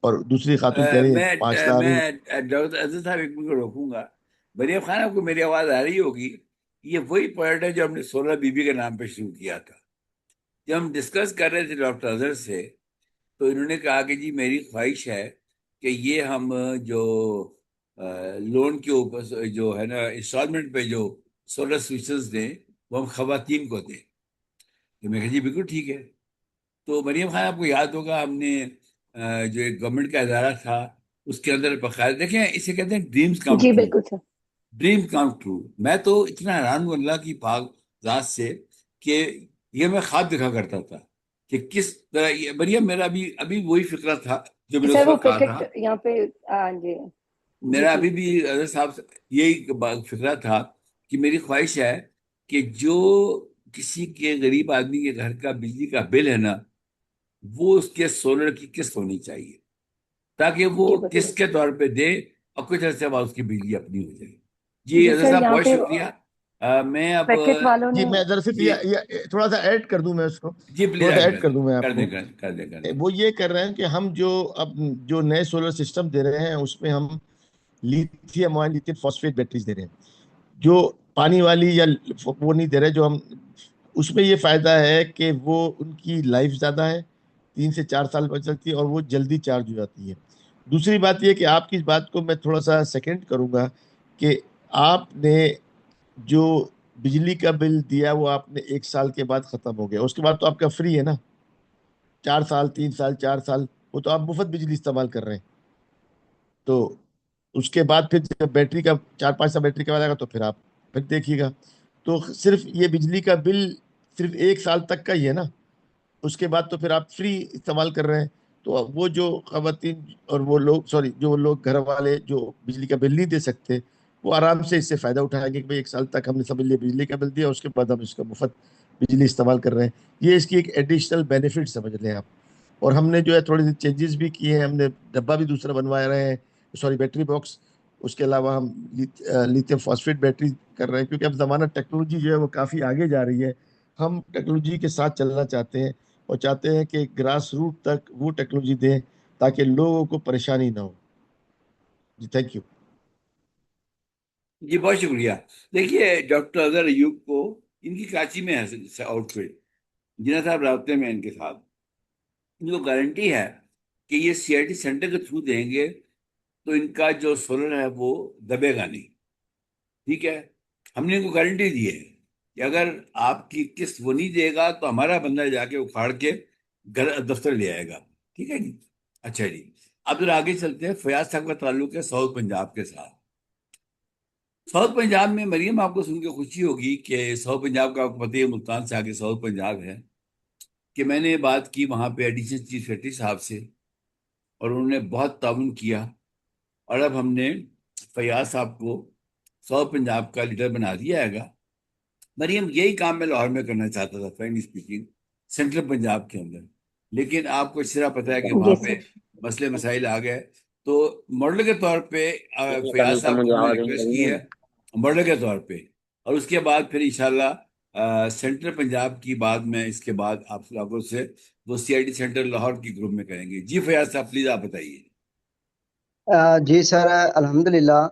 اور دوسری خاتون کہہ رہی ہے میں 5 لا رہی ہوں. ڈاکٹر عزیز صاحب ایک منٹ کو روکوں گا. مریم خان، آپ کو میری آواز آ رہی ہوگی. یہ وہی پوائنٹ ہے جو ہم نے 16 بی کے نام پہ شروع کیا تھا. جب ہم ڈسکس کر رہے تھے ڈاکٹر اظہر سے، تو انہوں نے کہا کہ جی میری خواہش ہے کہ یہ ہم جو لون کے اوپر جو ہے نا انسٹالمنٹ پہ جو 16 سویچز دیں وہ ہم خواتین کو دیں. تو میں کہا جی بالکل ٹھیک ہے. تو مریم خان، آپ کو یاد ہوگا ہم نے جو ایک گورنمنٹ کا ادارہ تھا اس کے اندر باقاعدہ، دیکھیں اسے کہتے ہیں ڈریمز کم جی ٹرو. بالکل سر. Dream come true. میں تو اتنا حیران ہوں اللہ کی پاک ذات سے کہ یہ میں خواب دیکھا کرتا تھا کہ کس طرح مریم، میرا ابھی وہی فکرہ تھا جو میں نے اس سر وہ وقت کہا تھا. کرکٹ یہاں پہ جی جی میرا جی ابھی بھی حضرت صاحب سے یہی فکرہ تھا کہ میری خواہش ہے کہ جو کسی کے غریب آدمی کے گھر کا بجلی کا بل ہے نا، وہ اس کے سولر کی قسط ہونی چاہیے، تاکہ وہ جی بالکل. قسط کے طور پہ دے اور کچھ عرصے بعد اس کی بجلی اپنی ہو جائے. جی جی حضرت سر صاحب یہاں بہت پہ شکریہ. میں اب پیکٹ والوں جی نے. میں دراصل جی یہ تھوڑا سا ایڈ کر دوں، میں اس کو جی پلیز تھوڑا سا ایڈ ایڈ کر کر دیں دوں میں کر آپ کو. دیں کر دیں. وہ یہ کر رہے ہیں کہ ہم جو اب جو نئے سولر سسٹم دے رہے ہیں اس میں ہم لیتھیم آئن لیتھیم فاسفیٹ بیٹریز دے رہے ہیں، جو پانی والی یا وہ نہیں دے رہے. جو ہم اس میں یہ فائدہ ہے کہ وہ ان کی لائف زیادہ ہے، 3 سے 4 سال بچ سکتی ہے، اور وہ جلدی چارج ہو جاتی ہے. دوسری بات یہ کہ آپ کی اس بات کو میں تھوڑا سا سیکنڈ کروں گا کہ آپ نے جو بجلی کا بل دیا وہ آپ نے 1 سال کے بعد ختم ہو گیا، اس کے بعد تو آپ کا فری ہے نا. 4 سال 3 سال 4 سال وہ تو آپ مفت بجلی استعمال کر رہے ہیں. تو اس کے بعد پھر جب بیٹری کا 4 5 سال بیٹری کا آئے گا تو پھر آپ پھر دیکھیے گا. تو صرف یہ بجلی کا بل صرف 1 سال تک کا ہی ہے نا، اس کے بعد تو پھر آپ فری استعمال کر رہے ہیں. تو وہ جو خواتین اور وہ لوگ جو لوگ گھر والے جو بجلی کا بل نہیں دے سکتے، وہ آرام سے اس سے فائدہ اٹھائیں گے کہ 1 سال تک ہم نے سمجھ لیا بجلی کا بل دیا، اس کے بعد ہم اس کا مفت بجلی استعمال کر رہے ہیں. یہ اس کی ایک ایڈیشنل بینیفٹ سمجھ لیں آپ. اور ہم نے جو ہے تھوڑی سی چینجز بھی کیے ہیں، ہم نے ڈبہ بھی دوسرا بنوا رہے ہیں، بیٹری باکس. اس کے علاوہ ہم لیتھیم فاسفیٹ بیٹری کر رہے ہیں، کیونکہ اب زمانہ ٹیکنالوجی جو ہے وہ کافی آگے جا رہی ہے. ہم ٹیکنالوجی کے ساتھ چلنا چاہتے ہیں اور چاہتے ہیں کہ گراس روٹ تک وہ ٹیکنالوجی دیں تاکہ لوگوں کو پریشانی نہ ہو. جی تھینک یو. جی بہت شکریہ. دیکھیے ڈاکٹر اظہر ایوب کو ان کی کراچی میں ہے آؤٹ فٹ، جنہیں صاحب رابطے میں ان کے ساتھ، ان کو گارنٹی ہے کہ یہ سی آئی ٹی سینٹر کے تھرو دیں گے تو ان کا جو سولر ہے وہ دبے گا نہیں. ٹھیک ہے، ہم نے ان کو گارنٹی دی ہے کہ اگر آپ کی قسط وہ نہیں دے گا تو ہمارا بندہ جا کے اکھاڑ کے گھر دفتر لے آئے گا. ٹھیک ہے جی. اچھا جی، اب ذرا آگے چلتے ہیں. فیاض صاحب کا تعلق ہے ساؤتھ پنجاب کے ساتھ. ساؤتھ پنجاب میں مریم آپ کو سن کے خوشی ہوگی کہ ساؤتھ پنجاب کا آپ کو پتہ ہے ملتان سے آگے ساؤتھ پنجاب ہے، کہ میں نے بات کی وہاں پہ ایڈیشنل چیف سیکرٹری صاحب سے اور انہوں نے بہت تعاون کیا، اور اب ہم نے فیاض صاحب کو ساؤتھ پنجاب کا لیڈر بنا دیا ہے گا. مریم یہی کام میں لاہور میں کرنا چاہتا تھا فرینکلی اسپیکنگ، سینٹرل پنجاب کے اندر، لیکن آپ کو اس طرح پتہ ہے کہ وہاں یس پہ سر. مسئلے مسائل آ گئے. تو ماڈل کے طور پہ نہیں فیاض سر، صاحب کو مجھے ہم نے آواز نہیں ریکویسٹ لگی کی ہے. ہے ماڈل کے طور پہ اور اس کے بعد پھر انشاءاللہ سینٹرل پنجاب کی بات میں اس کے بعد آپ لوگوں سے وہ سی آئی ٹی سینٹر لاہور کی گروپ میں کریں گے. جی فیاض صاحب پلیز آپ بتائیے. جی سر الحمدللہ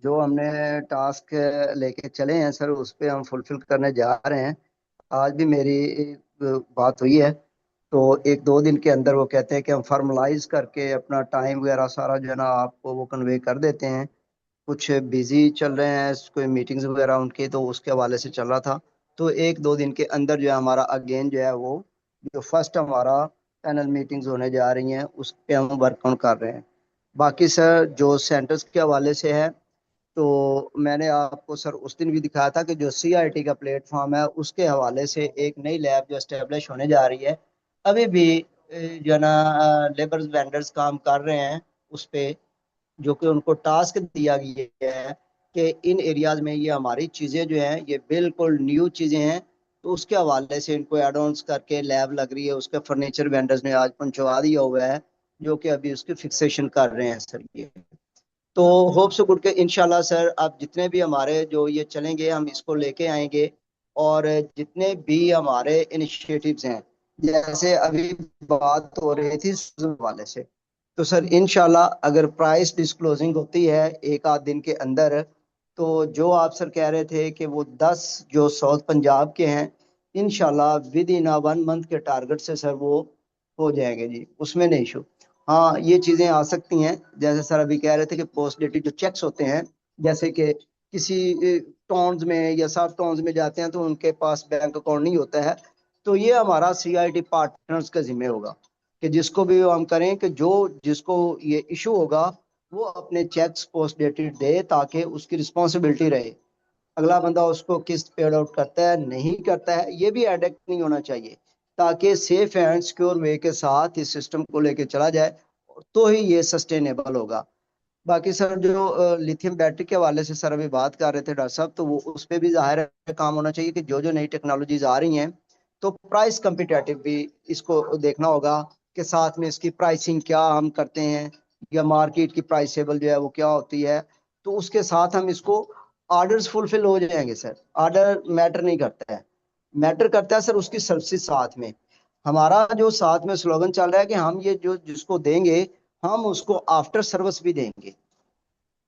جو ہم نے ٹاسک لے کے چلے ہیں سر اس پہ ہم فلفل کرنے جا رہے ہیں. آج بھی میری بات ہوئی ہے تو 1-2 دن کے اندر وہ کہتے ہیں کہ ہم فارملائز کر کے اپنا ٹائم وغیرہ سارا جو ہے نا آپ کو وہ کنوے کر دیتے ہیں. کچھ بیزی چل رہے ہیں کوئی میٹنگز وغیرہ ان کی تو اس کے حوالے سے چل رہا تھا. تو 1-2 دن کے اندر جو ہے ہمارا اگین جو ہے وہ جو فرسٹ ہمارا پینل میٹنگز ہونے جا رہی ہیں اس پہ ہم ورک آن کر رہے ہیں. باقی سر جو سینٹرز کے حوالے سے ہے تو میں نے آپ کو سر اس دن بھی دکھایا تھا کہ جو سی آئی ٹی کا پلیٹ فارم ہے اس کے حوالے سے ایک نئی لیب جو اسٹیبلش ہونے جا رہی ہے. ابھی بھی جو ہے نا لیبرز وینڈرز کام کر رہے ہیں اس پہ جو کہ ان کو ٹاسک دیا گیا ہے کہ ان ایریاز میں یہ ہماری چیزیں جو ہیں یہ بالکل نیو چیزیں ہیں. تو اس کے حوالے سے ان کو ایڈ آنس کر کے لیب لگ رہی ہے. اس کے فرنیچر وینڈرز نے آج پہنچوا دیا ہوا ہے جو کہ ابھی اس کی فکسیشن کر رہے ہیں سر. یہ تو ہوپ سو گڈ کے انشاءاللہ سر آپ جتنے بھی ہمارے جو یہ چلیں گے ہم اس کو لے کے آئیں گے. اور جتنے بھی ہمارے انیشیٹوز ہیں جیسے ابھی بات ہو رہی تھی والے سے تو سر انشاءاللہ اگر پرائس ڈسکلوزنگ ہوتی ہے 1-8 دن کے اندر تو جو آپ سر کہہ رہے تھے کہ وہ 10 جو ساؤتھ پنجاب کے ہیں انشاءاللہ ود ان 1 منتھ کے ٹارگٹ سے سر وہ ہو جائیں گے. جی اس میں نہیں ایشو. ہاں یہ چیزیں آ سکتی ہیں جیسے سر ابھی کہہ رہے تھے کہ پوسٹ ڈیٹڈ جو چیکس ہوتے ہیں جیسے کہ کسی ٹاؤنز میں یا سب ٹاؤنز میں جاتے ہیں تو ان کے پاس بینک اکاؤنٹ نہیں ہوتا ہے تو یہ ہمارا سی آئی ٹی پارٹنرز کا ذمہ ہوگا کہ جس کو بھی ہم کریں کہ جو جس کو یہ ایشو ہوگا وہ اپنے چیکس پوسٹ ڈیٹڈ دے تاکہ اس کی رسپانسبلٹی رہے. اگلا بندہ اس کو قسط پیڈ آؤٹ کرتا ہے نہیں کرتا ہے یہ بھی ایڈکٹ نہیں ہونا چاہیے تاکہ سیف اینڈ سیکیور وے کے ساتھ اس سسٹم کو لے کے چلا جائے تو ہی یہ سسٹینیبل ہوگا. باقی سر جو لیتھیم بیٹری کے حوالے سے سر ابھی بات کر رہے تھے ڈاکٹر صاحب تو وہ اس پہ بھی ظاہر ہے کام ہونا چاہیے کہ جو نئی ٹیکنالوجیز آ رہی ہیں تو پرائس کمپیٹیٹو بھی اس کو دیکھنا ہوگا کہ ساتھ میں اس کی پرائسنگ کیا ہم کرتے ہیں یا مارکیٹ کی پرائسیبل جو ہے وہ کیا ہوتی ہے تو اس کے ساتھ ہم اس کو آرڈرز فلفل ہو جائیں گے. سر آرڈر میٹر نہیں کرتا ہے میٹر کرتا ہے سر اس کی سروسز ساتھ میں. ہمارا جو ساتھ میں سلوگن چل رہا ہے کہ ہم یہ جو جس کو دیں گے ہم اس کو آفٹر سروس بھی دیں گے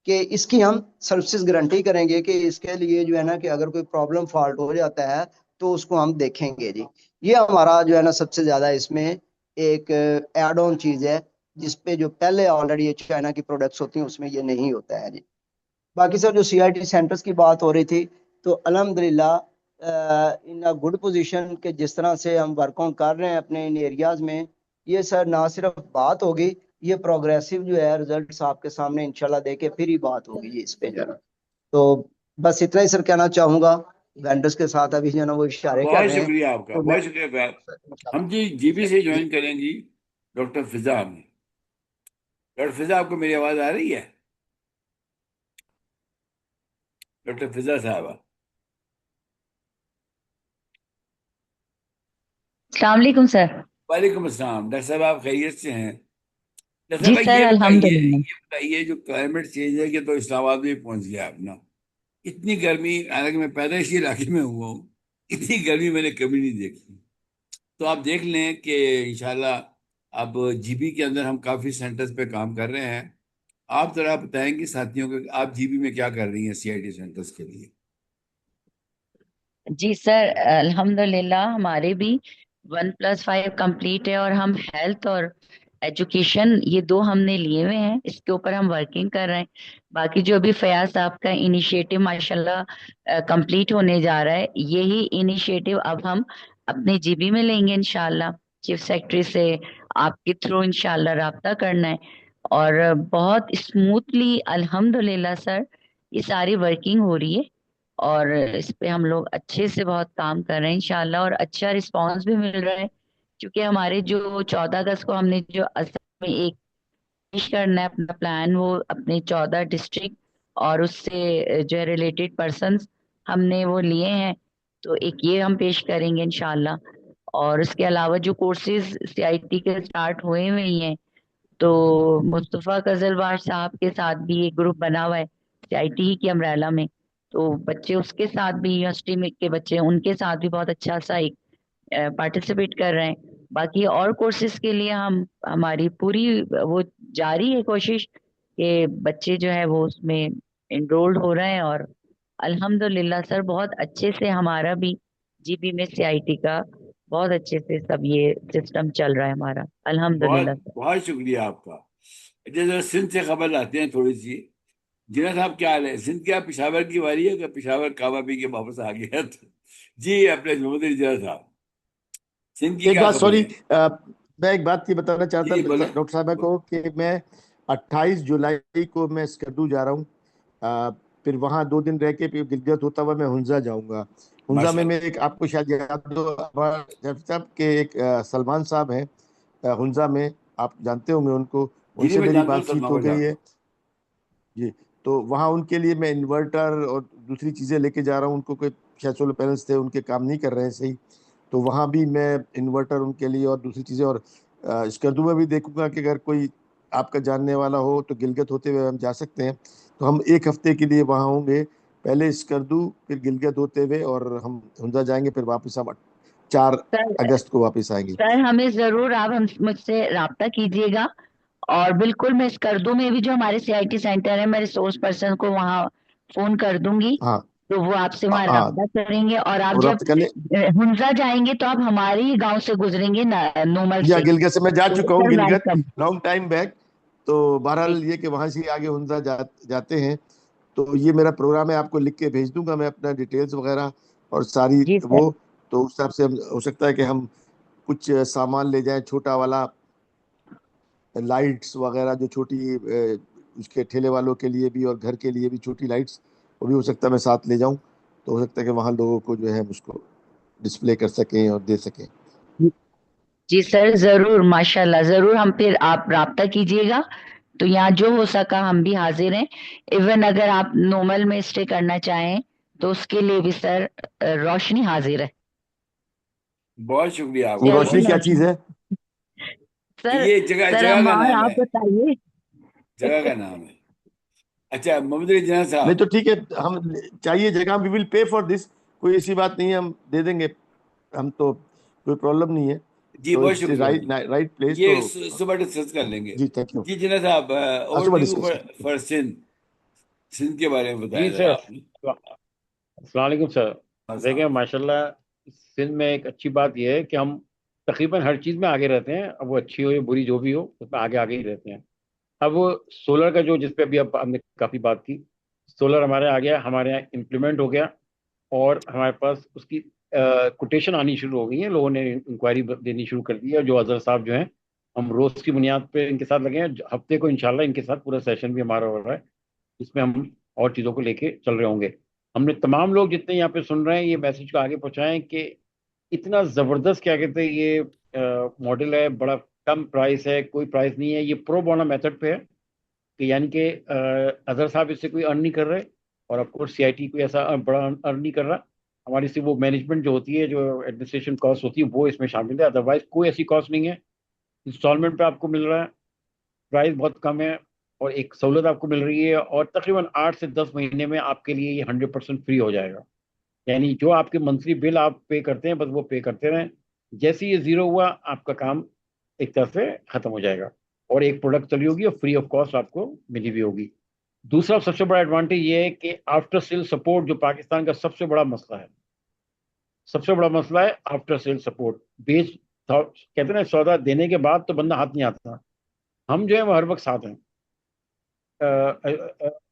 کہ اس کی ہم سروسز گارنٹی کریں گے کہ اس کے لیے جو ہے نا کہ اگر کوئی پرابلم فالٹ ہو جاتا ہے تو اس کو ہم دیکھیں گے. جی یہ ہمارا جو ہے نا سب سے زیادہ اس میں ایک ایڈ آن چیز ہے جس پہ جو پہلے آلریڈی چائنا کی پروڈکٹس ہوتی ہیں اس میں یہ نہیں ہوتا ہے. جی باقی سر جو سی آئی ٹی سینٹرز کی بات ہو رہی تھی تو الحمدللہ ان گڈ پوزیشن کہ جس طرح سے ہم ورک آن کر رہے ہیں اپنے ان ایریاز میں یہ سر نہ صرف بات ہوگی یہ پروگریسو جو ہے رزلٹس آپ کے سامنے انشاءاللہ دے کے پھر ہی بات ہوگی. جی اس پہ جو ہے تو بس اتنا ہی سر کہنا چاہوں گا. وینڈرز کے ساتھ ابھی جو ہے نا وہ اشارے کر بہت رہے ہیں شکریہ آپ کا تو بہت شکریہ فیاض. ہم جی بی سے جوائن کریں گی ڈاکٹر فضا. ڈاکٹر فضا آپ کو میری آواز آ رہی ہے؟ ڈاکٹر فضا صاحبہ السلام علیکم سر. وعلیکم السلام. ڈاکٹر صاحب آپ خیریت سے ہیں؟ ڈاکٹر جی صاحب سر الحمدللہ. یہ بتائیے جو کلائمیٹ چینج ہے کہ تو اسلام آباد میں پہنچ گیا اپنا. اتنی گرمی حالانکہ میں پیدا اسی علاقے میں ہوا ہوں اتنی گرمی میں نے کبھی نہیں دیکھی. تو آپ دیکھ لیں کہ انشاءاللہ اب جی بی کے اندر ہم کافی سینٹرز پہ کام کر رہے ہیں. آپ ذرا بتائیں گے ساتھیوں کو آپ جی بی میں کیا کر رہی ہیں سی آئی ٹی سینٹرز کے لیے؟ جی سر الحمدللہ ہمارے بھی 1+5 کمپلیٹ ہے اور ہم ہیلتھ اور ایجوکیشن یہ 2 ہم نے لیے ہوئے ہیں. اس کے اوپر ہم ورکنگ کر رہے ہیں. باقی جو ابھی فیاض صاحب کا انیشیٹو ماشاءاللہ کمپلیٹ ہونے جا رہا ہے یہی انیشیٹو اب ہم اپنے جی بی میں لیں گے انشاءاللہ. چیف سیکرٹری سے آپ کے تھرو انشاءاللہ رابطہ کرنا ہے اور بہت اسموتھلی الحمدللہ سر یہ ساری ورکنگ ہو رہی ہے اور اس پہ ہم لوگ اچھے سے بہت کام کر رہے ہیں انشاءاللہ اور اچھا رسپانس بھی مل رہا ہے کیونکہ ہمارے جو 14 اگست کو ہم نے جو اصل میں ایک پیش کرنا ہے اپنا پلان وہ اپنے 14 ڈسٹرکٹ اور اس سے جو ہے ریلیٹڈ پرسنز ہم نے وہ لیے ہیں تو ایک یہ ہم پیش کریں گے انشاءاللہ. اور اس کے علاوہ جو کورسز سی آئی ٹی کے سٹارٹ ہوئے ہیں تو مصطفیٰ قزل باش صاحب کے ساتھ بھی ایک گروپ بنا ہوا ہے سی آئی ٹی کی امبریلا میں تو بچے اس کے ساتھ بھی، یونیورسٹی میں کے بچے ان کے ساتھ بھی بہت اچھا سا ایک پارٹیسپیٹ کر رہے ہیں. باقی اور کورسز کے لیے ہماری پوری وہ جاری ہے کوشش کہ بچے جو ہے وہ اس میں انرولڈ ہو رہے ہیں. اور الحمدللہ سر بہت اچھے سے ہمارا بھی جی بی میں سی آئی ٹی کا بہت اچھے سے سب یہ سسٹم چل رہا ہے ہمارا الحمدللہ بہت سر. بہت شکریہ آپ کا. جیسے سندھ سے خبر لاتے ہیں تھوڑی سی. جنید صاحب کیا حال ہے؟ سندھ کیا پشاور کی واری ہے کہ پشاور کعبہ پی کے واپس آ گیا؟ جی اپنے محمد جنید صاحب، سندھ کی ایک کیا بات خبر سوری، ہے؟ میں ایک بات یہ بتانا چاہتا جی بولیں. ڈاکٹر صاحبہ کو کہ میں 28 جولائی کو میں اسکردو جا رہا ہوں، پھر وہاں 2 دن رہ کے پھر گلگت ہوتا ہوا میں ہنزا جاؤں گا. ہنزا ماشاء میں اللہ. ایک آپ کو شاید یاد ہو ڈاکٹر صاحب کہ ایک سلمان صاحب ہیں ہنزا میں، آپ جانتے ہوں گے ان کو، جی ان جی سے میں میری جانتا ہوں بات چیت سلمان کو ہو گئی جانتا ہے. ہوں. جی تو وہاں ان کے لیے میں انورٹر اور دوسری چیزیں لے کے جا رہا ہوں. ان کو کوئی شاید سولر پینلس تھے ان کے کام نہیں کر رہے ہیں صحیح، تو وہاں بھی میں انورٹر ان کے لیے اور دوسری چیزیں. اور اسکردو میں بھی دیکھوں گا کہ اگر کوئی آپ کا جاننے والا ہو تو گلگت ہوتے ہوئے ہم جا سکتے ہیں. تو ہم 1 ہفتے کے لیے وہاں ہوں گے، پہلے اسکردو پھر گلگت ہوتے ہوئے، اور ہم ہنزا جائیں گے، پھر واپس ہم 4 سر اگست کو واپس آئیں گے. سر ہمیں ضرور آپ مجھ سے رابطہ کیجیے گا، اور بالکل میں اسکردو میں بھی جو ہمارے سی آئی ٹی سینٹر ہے میں ریسورس پرسن کو وہاں فون کر دوں گی، ہاں تو وہ آپ سے وہاں ہاں، رابطہ کریں گے. اور آپ وہ رابطہ جب کر لیں. ہنزا جائیں گے تو آپ ہمارے ہی گاؤں سے گزریں گے نومل یا سے. گلگت سے میں جا تو چکا ہوں، sir Gilgit welcome. Long time back. تو بہرحال یہ کہ وہاں سے آگے ہنزا جاتے ہیں. تو یہ میرا پروگرام ہے، آپ کو لکھ کے بھیج دوں گا میں اپنا ڈیٹیلز وغیرہ اور ساری جی سر. وہ. تو اس حساب سے ہو سکتا ہے کہ ہم کچھ سامان لے جائیں، چھوٹا والا لائٹس وغیرہ جو چھوٹی اس کے ٹھیلے والوں کے لیے بھی اور گھر کے لیے بھی چھوٹی لائٹس، وہ بھی ہو سکتا ہے میں ساتھ لے جاؤں. تو ہو سکتا ہے کہ وہاں لوگوں کو جو ہے ہم اس کو ڈسپلے کر سکیں اور دے سکیں. جی سر ضرور، ماشاء اللہ ضرور. ہم پھر آپ رابطہ کیجیے گا تو یہاں جو ہو سکا ہم بھی حاضر ہیں. ایون اگر آپ نومل میں اسٹے کرنا چاہیں تو اس کے لیے بھی سر روشنی حاضر ہے. بہت شکریہ آپ وہ کا، سیاسی روشنی بہت کیا شکریہ. چیز روشنی. ہے؟ سر یہ جگہ سر جگہ کا امار نام آپ ہے، بتائیے. جگہ کا نام ہے. اچھا محمد علی جناح صاحب. نہیں تو ٹھیک ہے، ہم چاہیے جگہ، وی ول پے فار دس، کوئی ایسی بات نہیں ہے، ہم دے دیں گے، ہم تو کوئی پرابلم نہیں ہے. جی تو بہت اٹس شکریہ جی. Right place. یہ تو صبح ڈسکس کر لیں گے. جی تھینک یو. جی جناح صاحب، اوور صبح ٹو یو ڈسکس کریں. فار سندھ. سندھ کے بارے میں جی بتائیں ذرا سر، آپ نے. السلام علیکم سر. ہاں دیکھیں صاحب. ماشاءاللہ سندھ میں ایک اچھی بات یہ ہے کہ ہم تقریباً ہر چیز میں آگے رہتے ہیں. اب وہ اچھی ہو یا بری جو بھی ہو اس میں آگے آگے ہی رہتے ہیں. اب سولر کا جو جس پہ ابھی اب ہم نے کافی بات کی، سولر ہمارے آ گیا، ہمارے یہاں امپلیمنٹ ہو گیا، اور ہمارے پاس اس کی کوٹیشن آنی شروع ہو گئی ہیں. لوگوں نے انکوائری دینی شروع کر دی ہے. جو اظہر صاحب جو ہیں، ہم روز کی بنیاد پہ ان کے ساتھ لگے ہیں. ہفتے کو انشاءاللہ ان کے ساتھ پورا سیشن بھی ہمارا ہو رہا ہے، اس میں ہم اور چیزوں کو لے کے چل رہے ہوں گے. ہم نے تمام لوگ جتنے یہاں پہ سن رہے ہیں یہ میسج کو آگے پہنچائیں کہ اتنا زبردست کیا کہتے ہیں یہ ماڈل ہے، بڑا کم پرائس ہے، کوئی پرائس نہیں ہے. یہ پرو بونا میتھڈ پہ ہے کہ یعنی کہ اظہر صاحب اس سے کوئی ارن نہیں کر رہے، اور of course C I T کوئی ایسا بڑا ارن نہیں کر رہا. ہماری صرف وہ مینجمنٹ جو ہوتی ہے، جو ایڈمنسٹریشن کاسٹ ہوتی ہے، وہ اس میں شامل ہے. ادروائز کوئی ایسی کاسٹ نہیں ہے. انسٹالمنٹ پہ آپ کو مل رہا ہے، پرائز بہت کم ہے، اور ایک سہولت آپ کو مل رہی ہے. اور تقریباً 8 سے 10 مہینے میں آپ کے لیے یہ 100% فری ہو جائے گا. یعنی جو آپ کے منتھلی بل آپ پے کرتے ہیں بس وہ پے کرتے رہیں. جیسے یہ زیرو ہوا آپ کا کام ایک طرح سے ختم ہو جائے گا، اور ایک پروڈکٹ چلی ہوگی اور فری آف کاسٹ آپ کو ملی ہوئی ہوگی. دوسرا سب سے بڑا ایڈوانٹیج یہ ہے کہ آفٹر سیل سپورٹ جو پاکستان کا سب سے بڑا مسئلہ ہے، سب سے بڑا مسئلہ ہے آفٹر سیل سپورٹ. کہتے ہیں نا سودا دینے کے بعد تو بندہ ہاتھ نہیں آتا. ہم جو ہے وہ ہر وقت ساتھ ہیں.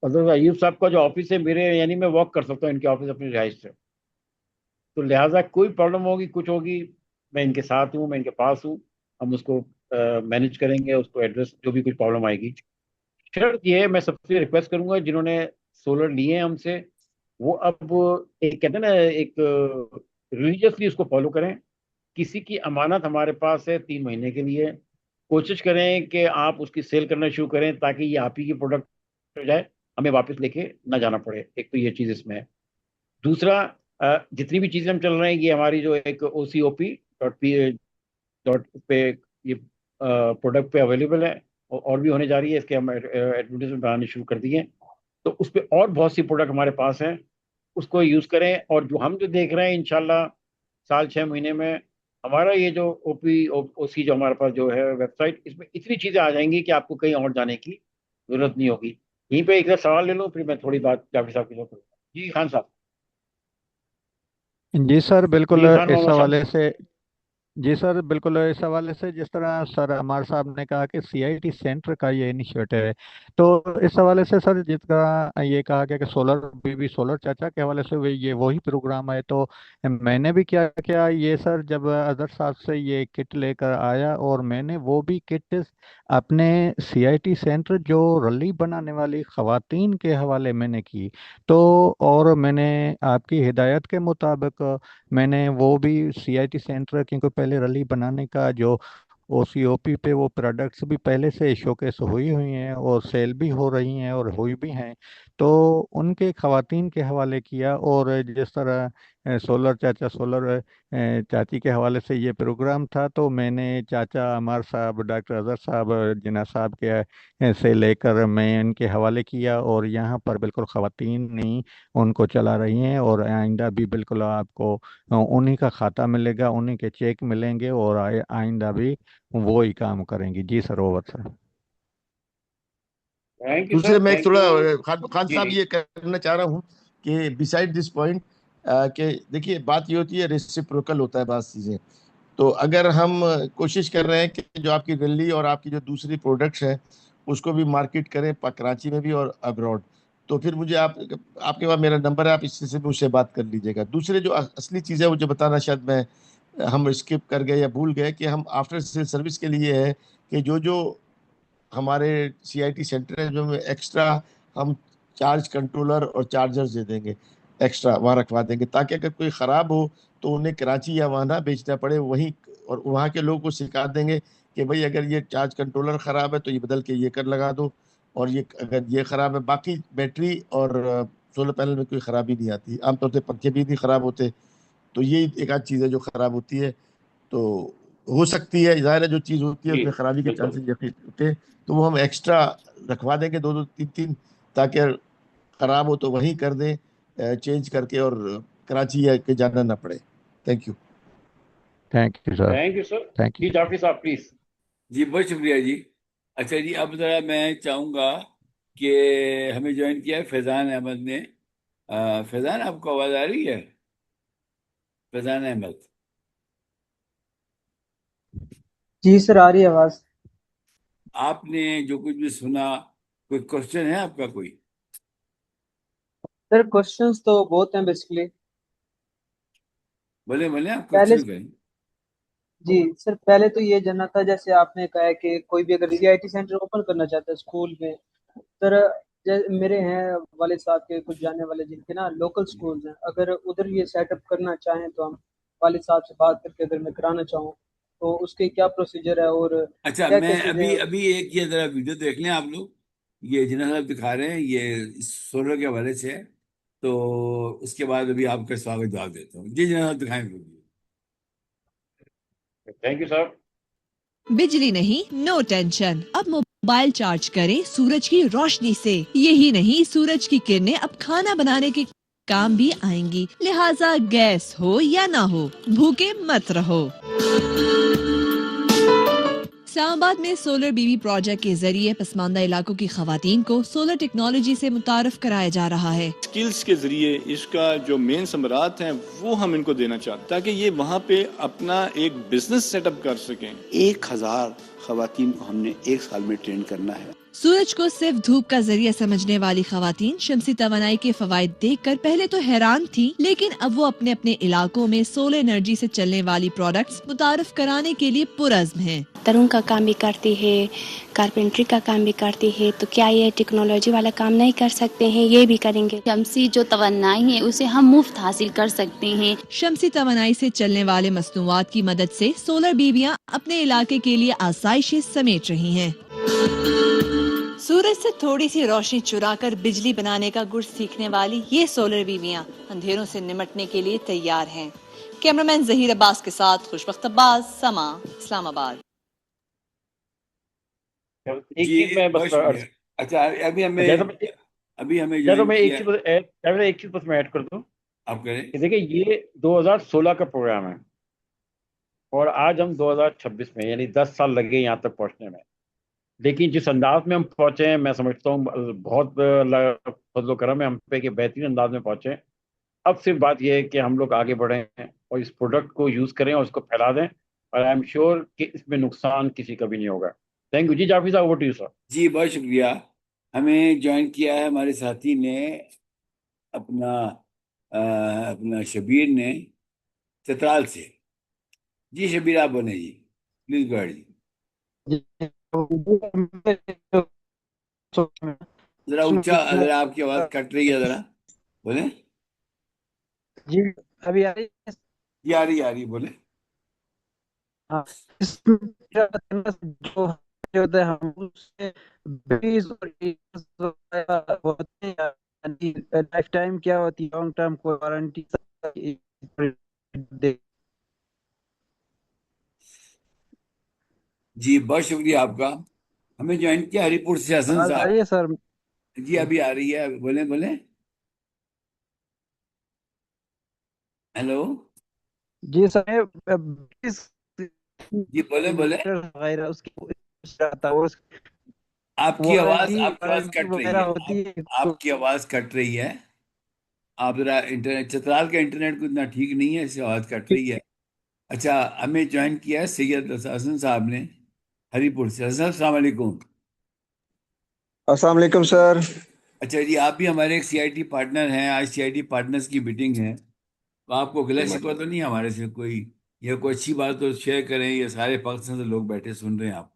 حضرت ایوب صاحب کا جو آفس ہے میرے، یعنی میں واک کر سکتا ہوں ان کے آفس اپنی رہائش سے. تو لہٰذا کوئی پرابلم ہوگی، کچھ ہوگی، میں ان کے ساتھ ہوں، میں ان کے پاس ہوں. ہم اس کو مینج کریں گے، اس کو ایڈریس جو بھی کچھ پرابلم آئے گی. شرط یہ ہے، میں سب سے ریکویسٹ کروں گا جنہوں نے سولر لیے ہیں ہم سے، وہ اب ایک کہتے ہیں نا ایک ریلیجیسلی اس کو فالو کریں. کسی کی امانت ہمارے پاس ہے 3 مہینے کے لیے، کوشش کریں کہ آپ اس کی سیل کرنا شروع کریں تاکہ یہ آپ ہی کی پروڈکٹ ہو جائے، ہمیں واپس لے کے نہ جانا پڑے. ایک تو یہ چیز اس میں ہے. دوسرا، جتنی بھی چیزیں ہم چل رہے ہیں یہ ہماری جو ایک او سی او پی ڈاٹ پہ یہ پروڈکٹ پہ اویلیبل ہے، اور بھی ہونے جا رہی ہے. اس کے ہم ایڈورٹیزمنٹ بنانے شروع کر دیے. تو اس پہ اور بہت سی پروڈکٹ ہمارے پاس ہیں اس کو یوز کریں. اور جو ہم جو دیکھ رہے ہیں انشاءاللہ سال 6 مہینے میں ہمارا یہ جو او پی او سی جو ہمارے پاس جو ہے ویب سائٹ، اس میں اتنی چیزیں آ جائیں گی کہ آپ کو کہیں اور جانے کی ضرورت نہیں ہوگی. یہیں پہ ایک سوال لے لوں پھر میں تھوڑی بات جعفر صاحب کی ضرورت. جی خان صاحب. جی سر بالکل جی خان اس محمد صاحب. حوالے سے، جی سر بالکل اس حوالے سے جس طرح سر عمار صاحب نے کہا کہ سی آئی ٹی سینٹر کا یہ انیشیٹو ہے، تو اس حوالے سے سر جس طرح یہ کہا گیا کہ سولر بی بی سولر چاچا کے حوالے سے یہ وہی پروگرام ہے، تو میں نے بھی کیا کیا یہ سر جب اظہر صاحب سے یہ کٹ لے کر آیا اور میں نے وہ بھی کٹ اپنے سی آئی ٹی سینٹر جو رلی بنانے والی خواتین کے حوالے میں نے کی، تو اور میں نے آپ کی ہدایت کے مطابق میں نے وہ بھی سی آئی ٹی سینٹر، کیونکہ پہلے رلی بنانے کا جو او سی او پی پہ وہ پروڈکٹس بھی پہلے سے شوکیس ہوئی ہیں اور سیل بھی ہو رہی ہیں اور ہوئی بھی ہیں، تو ان کے خواتین کے حوالے کیا. اور جس طرح سولر چاچا سولر چاچی کے حوالے سے یہ پروگرام تھا، تو میں نے چاچا عمار صاحب، ڈاکٹر اظہر صاحب، جناح صاحب کے سے لے کر میں ان کے حوالے کیا، اور یہاں پر بالکل خواتین نہیں ان کو چلا رہی ہیں، اور آئندہ بھی بالکل آپ کو انہی کا کھاتا ملے گا، انہی کے چیک ملیں گے، اور آئندہ بھی وہی کام کریں گی. جی سر اوور سر. تھینک یو دوسرے سر. میں ایک تھینک تھوڑا یو. خان جی صاحب جی. یہ کرنا چاہ رہا ہوں کہ بسائڈ دس پوائنٹ کہ دیکھیے بات یہ ہوتی ہے ریسیپروکل ہوتا ہے بعض چیزیں. تو اگر ہم کوشش کر رہے ہیں کہ جو آپ کی رلی اور آپ کی جو دوسری پروڈکٹس ہیں اس کو بھی مارکیٹ کریں کراچی میں بھی اور ابراڈ، تو پھر مجھے آپ کے پاس میرا نمبر ہے، آپ اس سے مجھ سے بات کر لیجیے گا. دوسرے جو اصلی چیز ہے وہ جو بتانا شاید میں ہم اسکپ کر گئے یا بھول گئے کہ ہم آفٹر سیل سروس کے لیے ہے کہ جو ہمارے سی آئی ٹی سینٹر ہے جو ایکسٹرا ہم چارج کنٹرولر اور چارجرز دے دیں گے، ایکسٹرا وہاں رکھوا دیں گے، تاکہ اگر کوئی خراب ہو تو انہیں کراچی یا وہاں نہ بیچنا پڑے وہیں، اور وہاں کے لوگوں کو سکھا دیں گے کہ بھائی اگر یہ چارج کنٹرولر خراب ہے تو یہ بدل کے یہ کر لگا دو، اور یہ اگر یہ خراب ہے، باقی بیٹری اور سولر پینل میں کوئی خرابی نہیں آتی. عام طور سے پنکھے بھی نہیں خراب ہوتے، تو یہ ایک آدھ چیز ہے جو خراب ہوتی ہے. تو ہو سکتی ہے، ظاہر ہے جو چیز ہوتی ہے اس جی میں خرابی کے بالکل. چانسز یقین ہوتے ہیں، تو وہ ہم ایکسٹرا رکھوا دیں گے 2-3 تاکہ خراب ہو تو وہیں کر دیں چینج کر کے، اور کراچی یا کے جانا نہ پڑے. Thank you. Thank you sir. Thank you sir. Thank جی یو. جعفر صاحب پلیز. جی بہت شکریہ جی. اچھا جی، اب ذرا میں چاہوں گا کہ ہمیں جوائن کیا ہے فیضان احمد نے. فیضان آپ کو آواز آ رہی ہے؟ فیضان احمد. جی سر آ رہی ہے آواز. آپ نے جو کچھ بھی سنا، کوئی کوشچن ہے آپ کا کوئی؟ سر کوشچنس تو بہت ہیں بیسکلی. بولے بولے آپ پہلے کوشچن کریں. جی سر پہلے تو یہ جاننا تھا، جیسے آپ نے کہا ہے کہ کوئی بھی اگر سی آئی ٹی سینٹر اوپن کرنا چاہتا ہے اسکول میں، سر میرے ہیں والد صاحب کے کچھ جانے والے جن کے نا لوکل اسکولز ہیں، اگر ادھر یہ سیٹ اپ کرنا چاہیں تو ہم والد صاحب سے بات کر کے اگر میں کرانا چاہوں تو اس کے کیا پروسیجر ہے اور اچھا، کیا میں کیا چیزیں ہیں. ابھی ایک یہ ذرا ویڈیو دیکھ لیں آپ لوگ. یہ جناح صاحب دکھا رہے ہیں، یہ سولر کے حوالے سے ہے، تو اس کے بعد ابھی آپ کا سوال کا جواب دیتا ہوں. جی جناح صاحب دکھائیں ویڈیو. تھینک یو صاحب. بجلی نہیں نو ٹینشن، اب موبائل چارج کریں سورج کی روشنی سے. یہی نہیں، سورج کی کرنیں اب کھانا بنانے کے کام بھی آئیں گی، لہٰذا گیس ہو یا نہ ہو بھوکے مت رہو. اسلام آباد میں سولر بی بی پروجیکٹ کے ذریعے پسماندہ علاقوں کی خواتین کو سولر ٹیکنالوجی سے متعارف کرایا جا را ہے. اسکلز کے ذریعے اس کا جو مین ثمرات ہیں وہ ہم ان کو دینا چاہتے ہیں تاکہ یہ وہاں پہ اپنا ایک بزنس سیٹ اپ کر سکیں. 1000 خواتین کو ہم نے 1 سال میں ٹرین کرنا ہے. سورج کو صرف دھوپ کا ذریعہ سمجھنے والی خواتین شمسی توانائی کے فوائد دیکھ کر پہلے تو حیران تھی، لیکن اب وہ اپنے اپنے علاقوں میں سولر انرجی سے چلنے والی پروڈکٹس متعارف کرانے کے لیے پرعزم ہیں. ترون کا کام بھی کرتی ہے، کارپینٹری کا کام بھی کرتی ہے، تو کیا یہ ٹیکنالوجی والا کام نہیں کر سکتے ہیں؟ یہ بھی کریں گے. شمسی جو توانائی ہے اسے ہم مفت حاصل کر سکتے ہیں. شمسی توانائی سے چلنے والے مصنوعات کی مدد سے سولر بیویاں اپنے علاقے کے لیے آسائشیں سمیٹ رہی ہیں. سورج سے تھوڑی سی روشنی چرا کر بجلی بنانے کا گر سیکھنے والی یہ سولر بیویاں اندھیروں سے نمٹنے کے لیے تیار ہیں. کیمرامین ظہیر عباس کے ساتھ خوشبخت عباس، سما، اسلام آباد. ایک جی چیز میں بہت بس شکریہ. اچھا ابھی ہمیں جیسا ابھی ہمیں چلو جوائن میں کیا ایک چیز بس میں ایڈ کر دوں آپ کریں. کہ دیکھیں یہ 2016 کا پروگرام ہے اور آج ہم 2026 میں، یعنی 10 سال لگے یہاں تک پہنچنے میں. لیکن جس انداز میں ہم پہنچے ہیں، میں سمجھتا ہوں بہت اللہ کا فضل و کرم ہے ہم پہ کہ بہترین انداز میں پہنچے ہیں. اب صرف بات یہ ہے کہ ہم لوگ آگے بڑھیں اور اس پروڈکٹ کو یوز کریں اور اس کو پھیلا دیں، اور آئی ایم شیور کہ اس میں نقصان کسی کا بھی نہیں ہوگا. تھینک یو جی. جعفر صاحب اوور ٹو یو سر. جی بہت شکریہ. ہمیں جوائن کیا ہے ہمارے ساتھی نے اپنا اپنا شبیر نے چترال سے. جی شبیر آپ بولیں جی پلیز گو اہیڈ جی. ذرا اونچا، ذرا آپ کی آواز کٹ رہی ہے، ذرا بولیں. جی ابھی آ رہی ہے؟ جی آ رہی بولیں. ہاں، اس میں جو ہوتا ہے ہم اس سے بیس اور ہوتے ہیں، لائف ٹائم کیا ہوتی ہے، لانگ ٹرم کو وارنٹی. جی بہت شکریہ آپ کا. ہمیں جوائن کیا ہری پور سے حسن آواز آ صاحب. رہی ہے سر؟ جی ابھی آ رہی ہے، بولیں. ہیلو جی سر. جی بولیں. وغیرہ اس کی آپ کی آواز وارنٹی کٹ رہی وغیرہ ہے. ہوتی ہے تو آپ کی آواز کٹ رہی ہے. آپ ذرا انٹرنیٹ، چترال کا انٹرنیٹ کو اتنا ٹھیک نہیں ہے، اس سے آواز کٹ رہی ہے. اچھا، ہمیں جوائن کیا ہے سید حسن صاحب نے ہری پور سے. حسن السلام علیکم. السلام علیکم سر. اچھا جی، آپ بھی ہمارے ایک سی آئی ٹی پارٹنر ہیں. آج سی آئی ٹی پارٹنرز کی میٹنگ ہے، تو آپ کو گلہ شکوہ تو نہیں ہے ہمارے سے کوئی؟ یا کوئی اچھی بات تو شیئر کریں. یہ سارے پاکستان سے لوگ بیٹھے سن رہے ہیں آپ کو.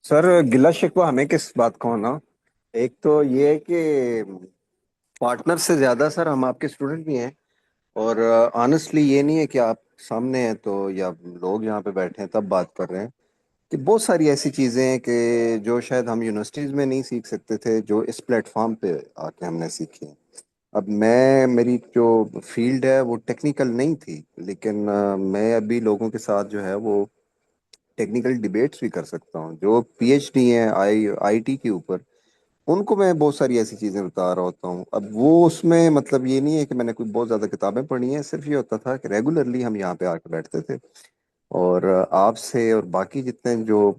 سر گلہ شکوہ ہمیں کس بات کا ہونا؟ ایک تو یہ ہے کہ پارٹنر سے زیادہ سر ہم آپ کے اسٹوڈنٹ بھی ہیں، اور آنےسٹلی یہ نہیں ہے کہ آپ سامنے ہیں تو یا لوگ یہاں پہ بیٹھے ہیں تب بات کر رہے ہیں، کہ بہت ساری ایسی چیزیں ہیں کہ جو شاید ہم یونیورسٹیز میں نہیں سیکھ سکتے تھے، جو اس پلیٹ فارم پہ آ کے ہم نے سیکھی ہیں. اب میری جو فیلڈ ہے وہ ٹیکنیکل نہیں تھی، لیکن میں ابھی لوگوں کے ساتھ جو ہے وہ ٹیکنیکل ڈیبیٹس بھی کر سکتا ہوں. جو پی ایچ ڈی ہیں آئی ٹی کے اوپر، ان کو میں بہت ساری ایسی چیزیں بتا رہا ہوتا ہوں. اب وہ اس میں مطلب یہ نہیں ہے کہ میں نے کوئی بہت زیادہ کتابیں پڑھی ہیں، صرف یہ ہوتا تھا کہ ریگولرلی ہم یہاں پہ آ کے بیٹھتے تھے، اور آپ سے اور باقی جتنے جو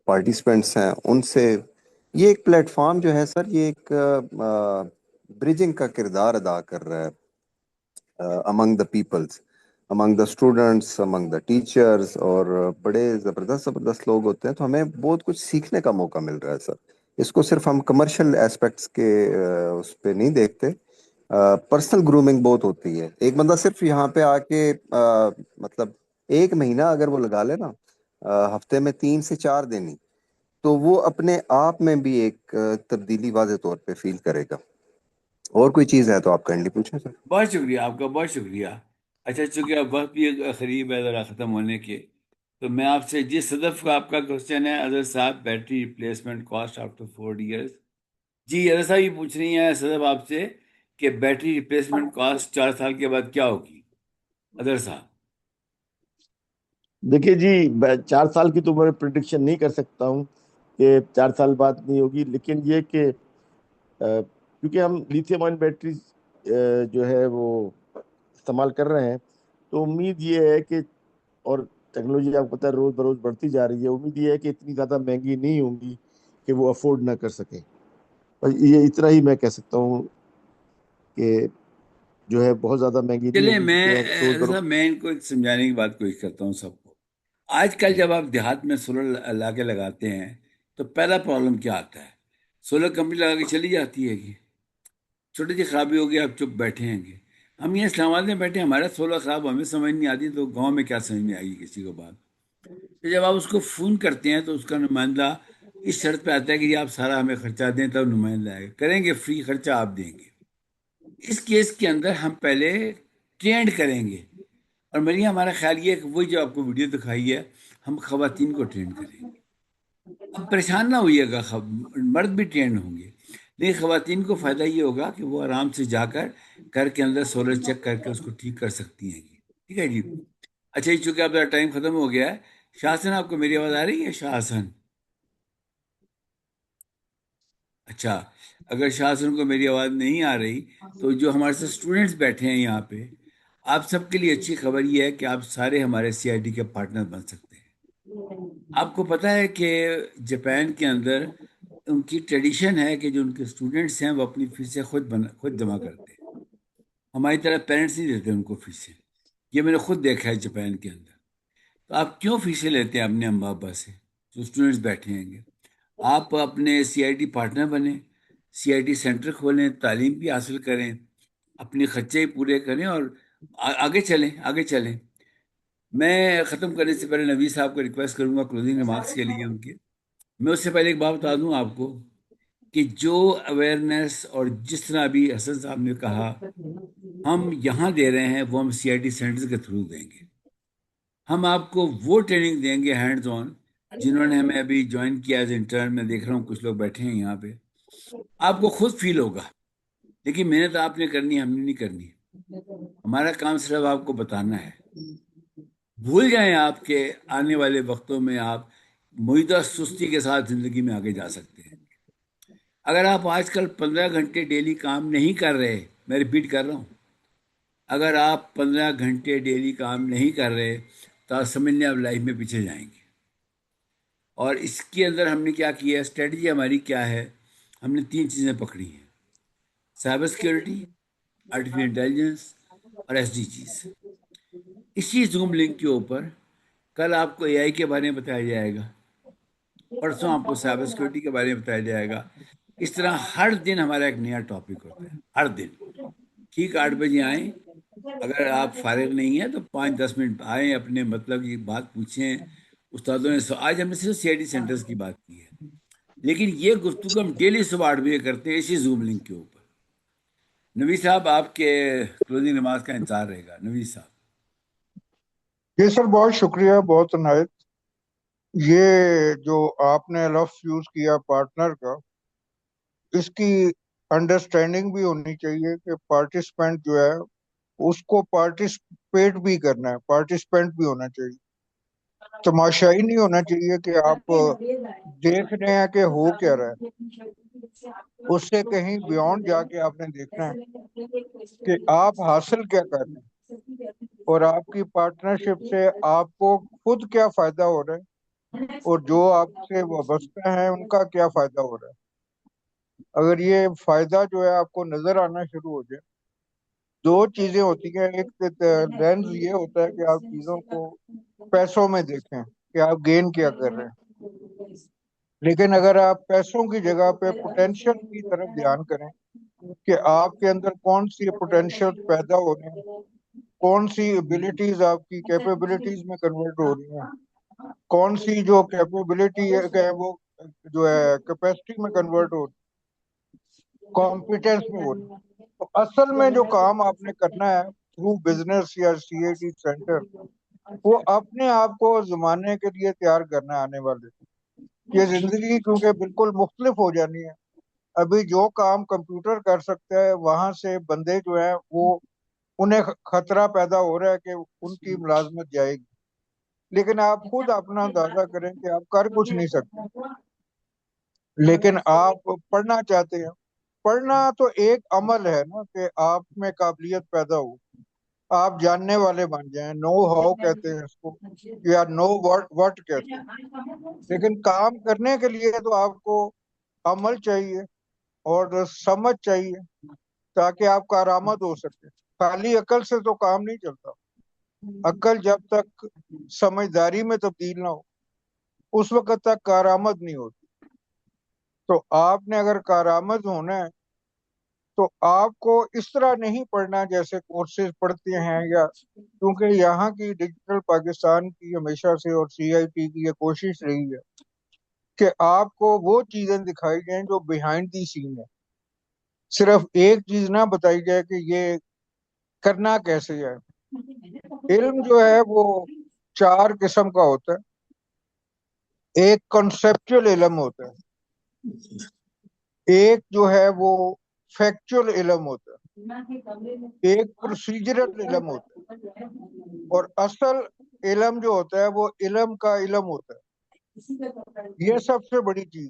پارٹیسپینٹس ہیں ان سے یہ ایک پلیٹ فارم جو ہے سر، یہ ایک برجنگ کا کردار ادا کر رہا ہے among the peoples, among the students, among the teachers, اور بڑے زبردست لوگ ہوتے ہیں. تو ہمیں بہت کچھ سیکھنے کا موقع مل رہا ہے سر. اس کو صرف ہم کمرشل ایسپیکٹس کے اس پہ نہیں دیکھتے. پرسنل گرومنگ بہت ہوتی ہے. ایک بندہ صرف یہاں پہ آ کے مطلب ایک مہینہ اگر وہ لگا لے نا، ہفتے میں 3 سے 4 دن ہی، تو وہ اپنے آپ میں بھی ایک تبدیلی واضح طور پہ فیل کرے گا. اور کوئی چیز ہے تو آپ کائنڈلی پوچھیں سر. بہت شکریہ آپ کا، بہت شکریہ. اچھا، چونکہ اب وقت بھی قریب ہے ذرا ختم ہونے کے، تو میں آپ سے جس صدف کا آپ کا کوشچن ہے اظہر صاحب، battery replacement cost after 4 years. جی اظہر صاحب یہ پوچھ رہی ہیں صدف آپ سے کہ بیٹری ریپلیسمنٹ کاسٹ 4 سال کے بعد کیا ہوگی. اظہر صاحب. دیکھیے جی، 4 سال کی تو میں پریڈکشن نہیں کر سکتا ہوں کہ 4 سال بعد نہیں ہوگی، لیکن یہ کہ کیونکہ ہم لیتھیم آئن بیٹریز جو ہے وہ استعمال کر رہے ہیں، تو امید یہ ہے کہ، اور ٹیکنالوجی آپ کو پتہ ہے روز بروز بڑھتی جا رہی ہے، امید یہ ہے کہ اتنی زیادہ مہنگی نہیں ہوں گی کہ وہ افورڈ نہ کر سکیں. یہ اتنا ہی میں کہہ سکتا ہوں کہ جو ہے بہت زیادہ مہنگی نہیں چلیں، ہوگی، میں کیونکہ روز بروز. صاحب میں ان کو سمجھانے کی بات کوشش کرتا ہوں سب کو. آج کل جب آپ دیہات میں سولر لا کے لگاتے ہیں تو پہلا پرابلم کیا آتا ہے؟ سولر کمپنی لگا کے چلی جاتی ہے کہ چھوٹی سی خرابی ہوگی، آپ چپ بیٹھے ہیں گے. ہم یہ اسلام آباد میں بیٹھے، ہمارا سولر خراب، ہمیں سمجھ نہیں آتی، تو گاؤں میں کیا سمجھ میں آئے گی کسی کو بات؟ تو جب آپ اس کو فون کرتے ہیں تو اس کا نمائندہ اس شرط پہ آتا ہے کہ یہ آپ سارا ہمیں خرچہ دیں، تب نمائندہ آئے گا. کریں گے فری خرچہ آپ دیں گے. اس کیس کے اندر ہم پہلے ٹرینڈ کریں گے، اور میری ہمارا خیال یہ ہے کہ وہی جو آپ کو ویڈیو دکھائی ہے، ہم خواتین کو ٹرینڈ کریں گے. اب پریشان نہ ہوئیے گا، مرد بھی ٹرینڈ ہوں گے، لیکن خواتین کو فائدہ یہ ہوگا کہ وہ آرام سے جا کر گھر کے اندر سولر چیک کر کے اس کو ٹھیک کر سکتی ہیں. ٹھیک ہے جی. اچھا جی، چونکہ اب ٹائم ختم ہو گیا ہے، شاہ حسن آپ کو میری آواز آ رہی ہے؟ شاہ حسن. اچھا، اگر شاہ حسن کو میری آواز نہیں آ رہی تو جو ہمارے ساتھ اسٹوڈنٹس بیٹھے ہیں یہاں پہ، آپ سب کے لیے اچھی خبر یہ ہے کہ آپ سارے ہمارے سی آئی ٹی کے پارٹنر بن سکتے ہیں۔ آپ کو پتہ ہے کہ جاپان کے اندر ان کی ٹریڈیشن ہے کہ جو ان کے اسٹوڈنٹس ہیں وہ اپنی فیسیں خود جمع کرتے ہیں۔ ہماری طرح پیرنٹس نہیں دیتے ان کو فیسیں، یہ میں نے خود دیکھا ہے جاپان کے اندر۔ تو آپ کیوں فیسیں لیتے ہیں اپنے اماں ابا سے جو اسٹوڈنٹس بیٹھے ہیں گے؟ آپ اپنے سی آئی ٹی پارٹنر بنیں، سی آئی ٹی سینٹر کھولیں، تعلیم بھی حاصل کریں، اپنے خرچے پورے کریں اور آگے چلیں۔ میں ختم کرنے سے پہلے نوید صاحب کو ریکویسٹ کروں گا کلوزنگ ریمارکس کے لیے ان کے۔ میں اس سے پہلے ایک بات بتا دوں آپ کو کہ جو اویئرنیس اور جس طرح ابھی حسن صاحب نے کہا ہم یہاں دے رہے ہیں وہ ہم سی آئی ٹی سینٹر کے تھرو دیں گے۔ ہم آپ کو وہ ٹریننگ دیں گے ہینڈز آن، جنہوں نے ہمیں ابھی جوائن کیا ایز انٹرن، میں دیکھ رہا ہوں کچھ لوگ بیٹھے ہیں یہاں پہ، آپ کو خود فیل ہوگا۔ لیکن محنت آپ نے کرنی ہے، ہم نے نہیں کرنی۔ ہمارا کام صرف آپ کو بتانا ہے۔ بھول جائیں آپ کے آنے والے وقتوں میں آپ معدہ سستی کے ساتھ زندگی میں آگے جا سکتے ہیں۔ اگر آپ آج کل 15 گھنٹے ڈیلی کام نہیں کر رہے، میں ریپیٹ کر رہا ہوں، اگر آپ 15 گھنٹے ڈیلی کام نہیں کر رہے تو آپ سمجھنے آپ لائف میں پیچھے جائیں گے۔ اور اس کے اندر ہم نے کیا کیا ہے، اسٹریٹجی ہماری کیا ہے، ہم نے 3 چیزیں پکڑی ہیں: سائبر سیکیورٹی، آرٹیفیشل انٹیلیجنس اور ایس ڈی چیز۔ اسی زوم لنک کے اوپر کل آپ کو اے آئی کے بارے میں بتایا جائے گا، پرسوں آپ کو سائبر سیکیورٹی کے بارے میں بتایا جائے گا۔ اس طرح ہر دن ہمارا ایک نیا ٹاپک ہوتا ہے، ہر دن۔ ٹھیک 8 بجے آئیں، اگر آپ فارغ نہیں ہیں تو 5-10 منٹ آئیں، اپنے مطلب یہ بات پوچھیں۔ استادوں نے آج ہم نے صرف سی آئی ٹی سینٹرز کی بات کی ہے، لیکن یہ گفتگو ہم ڈیلی صبح 8 بجے کرتے ہیں اسی زوم لنک کے اوپر۔ نوید صاحب آپ کے کلوزنگ ریمارکس کا انتظار رہے گا۔ نوید صاحب۔ جی سر، بہت شکریہ، بہت عنایت۔ یہ جو آپ نے لفظ یوز کیا پارٹنر کا، اس کی انڈرسٹینڈنگ بھی ہونی چاہیے کہ پارٹیسپینٹ جو ہے اس کو پارٹیسپیٹ بھی کرنا ہے، پارٹیسپینٹ بھی ہونا چاہیے۔ تماشائی نہیں ہونا چاہیے کہ آپ دیکھ رہے ہیں کہ ہو کیا رہا ہے، اس سے کہیں بیونڈ جا کے آپ نے دیکھنا ہے کہ آپ حاصل کیا کر رہے ہیں اور آپ کی پارٹنرشپ سے آپ کو خود کیا فائدہ ہو رہا ہے اور جو آپ سے وابستہ ہیں ان کا کیا فائدہ ہو رہا ہے۔ اگر یہ فائدہ جو ہے آپ کو نظر آنا شروع ہو جائے، 2 چیزیں ہوتی ہیں۔ ایک لینز یہ ہوتا ہے کہ آپ چیزوں کو پیسوں میں دیکھیں کہ آپ گین کیا کر رہے ہیں، لیکن اگر آپ پیسوں کی جگہ پہ پوٹینشل کی طرف دھیان کریں کہ آپ کے اندر کون سی پوٹینشل پیدا ہو رہی ہیں، کون سی ایبلٹیز آپ کی کیپیبلٹیز میں کنورٹ ہو رہی ہیں، کون سی جو کیپیبلٹی ہے وہ جو ہے کیپیسٹی میں کنورٹ ہو رہی ہے، کمپیٹنس میں ہو رہی ہے۔ تو اصل میں جو کام آپ نے کرنا ہے تھرو بزنس یا سی آئی ٹی سینٹر، وہ اپنے آپ کو زمانے کے لیے تیار کرنا ہے آنے والے۔ یہ زندگی کیونکہ بالکل مختلف ہو جانی ہے۔ ابھی جو کام کمپیوٹر کر سکتا ہے وہاں سے بندے جو ہیں وہ انہیں خطرہ پیدا ہو رہا ہے کہ ان کی ملازمت جائے گی، لیکن آپ خود اپنا اندازہ کریں کہ آپ کر کچھ نہیں سکتے، لیکن آپ پڑھنا چاہتے ہیں۔ پڑھنا تو ایک عمل ہے نا کہ آپ میں قابلیت پیدا ہو، آپ جاننے والے بن جائیں، نو ہاؤ کہتے ہیں اس کو یا نو وٹ کہتے ہیں، لیکن کام کرنے کے لیے تو آپ کو عمل چاہیے اور سمجھ چاہیے تاکہ آپ کارآمد ہو سکے۔ خالی عقل سے تو کام نہیں چلتا، عقل جب تک سمجھداری میں تبدیل نہ ہو اس وقت تک کارآمد نہیں ہوتی۔ تو آپ نے اگر کارآمد ہونا ہے تو آپ کو اس طرح نہیں پڑھنا جیسے کورسز پڑھتے ہیں، یا کیونکہ یہاں کی ڈیجیٹل پاکستان کی ہمیشہ سے اور سی آئی ٹی کی یہ کوشش رہی ہے کہ آپ کو وہ چیزیں دکھائی جائیں جو بیہائنڈ دی سین ہے، صرف ایک چیز نہ بتائی جائے کہ یہ کرنا کیسے ہے۔ علم جو ہے وہ 4 قسم کا ہوتا ہے۔ ایک کنسپچل علم ہوتا ہے، ایک جو ہے وہ فیکچول علم ہوتا ہے، ایک پروسیجرل علم ہوتا ہے، اور اصل علم جو ہوتا ہے وہ علم کا علم ہوتا ہے۔ یہ سب سے بڑی چیز۔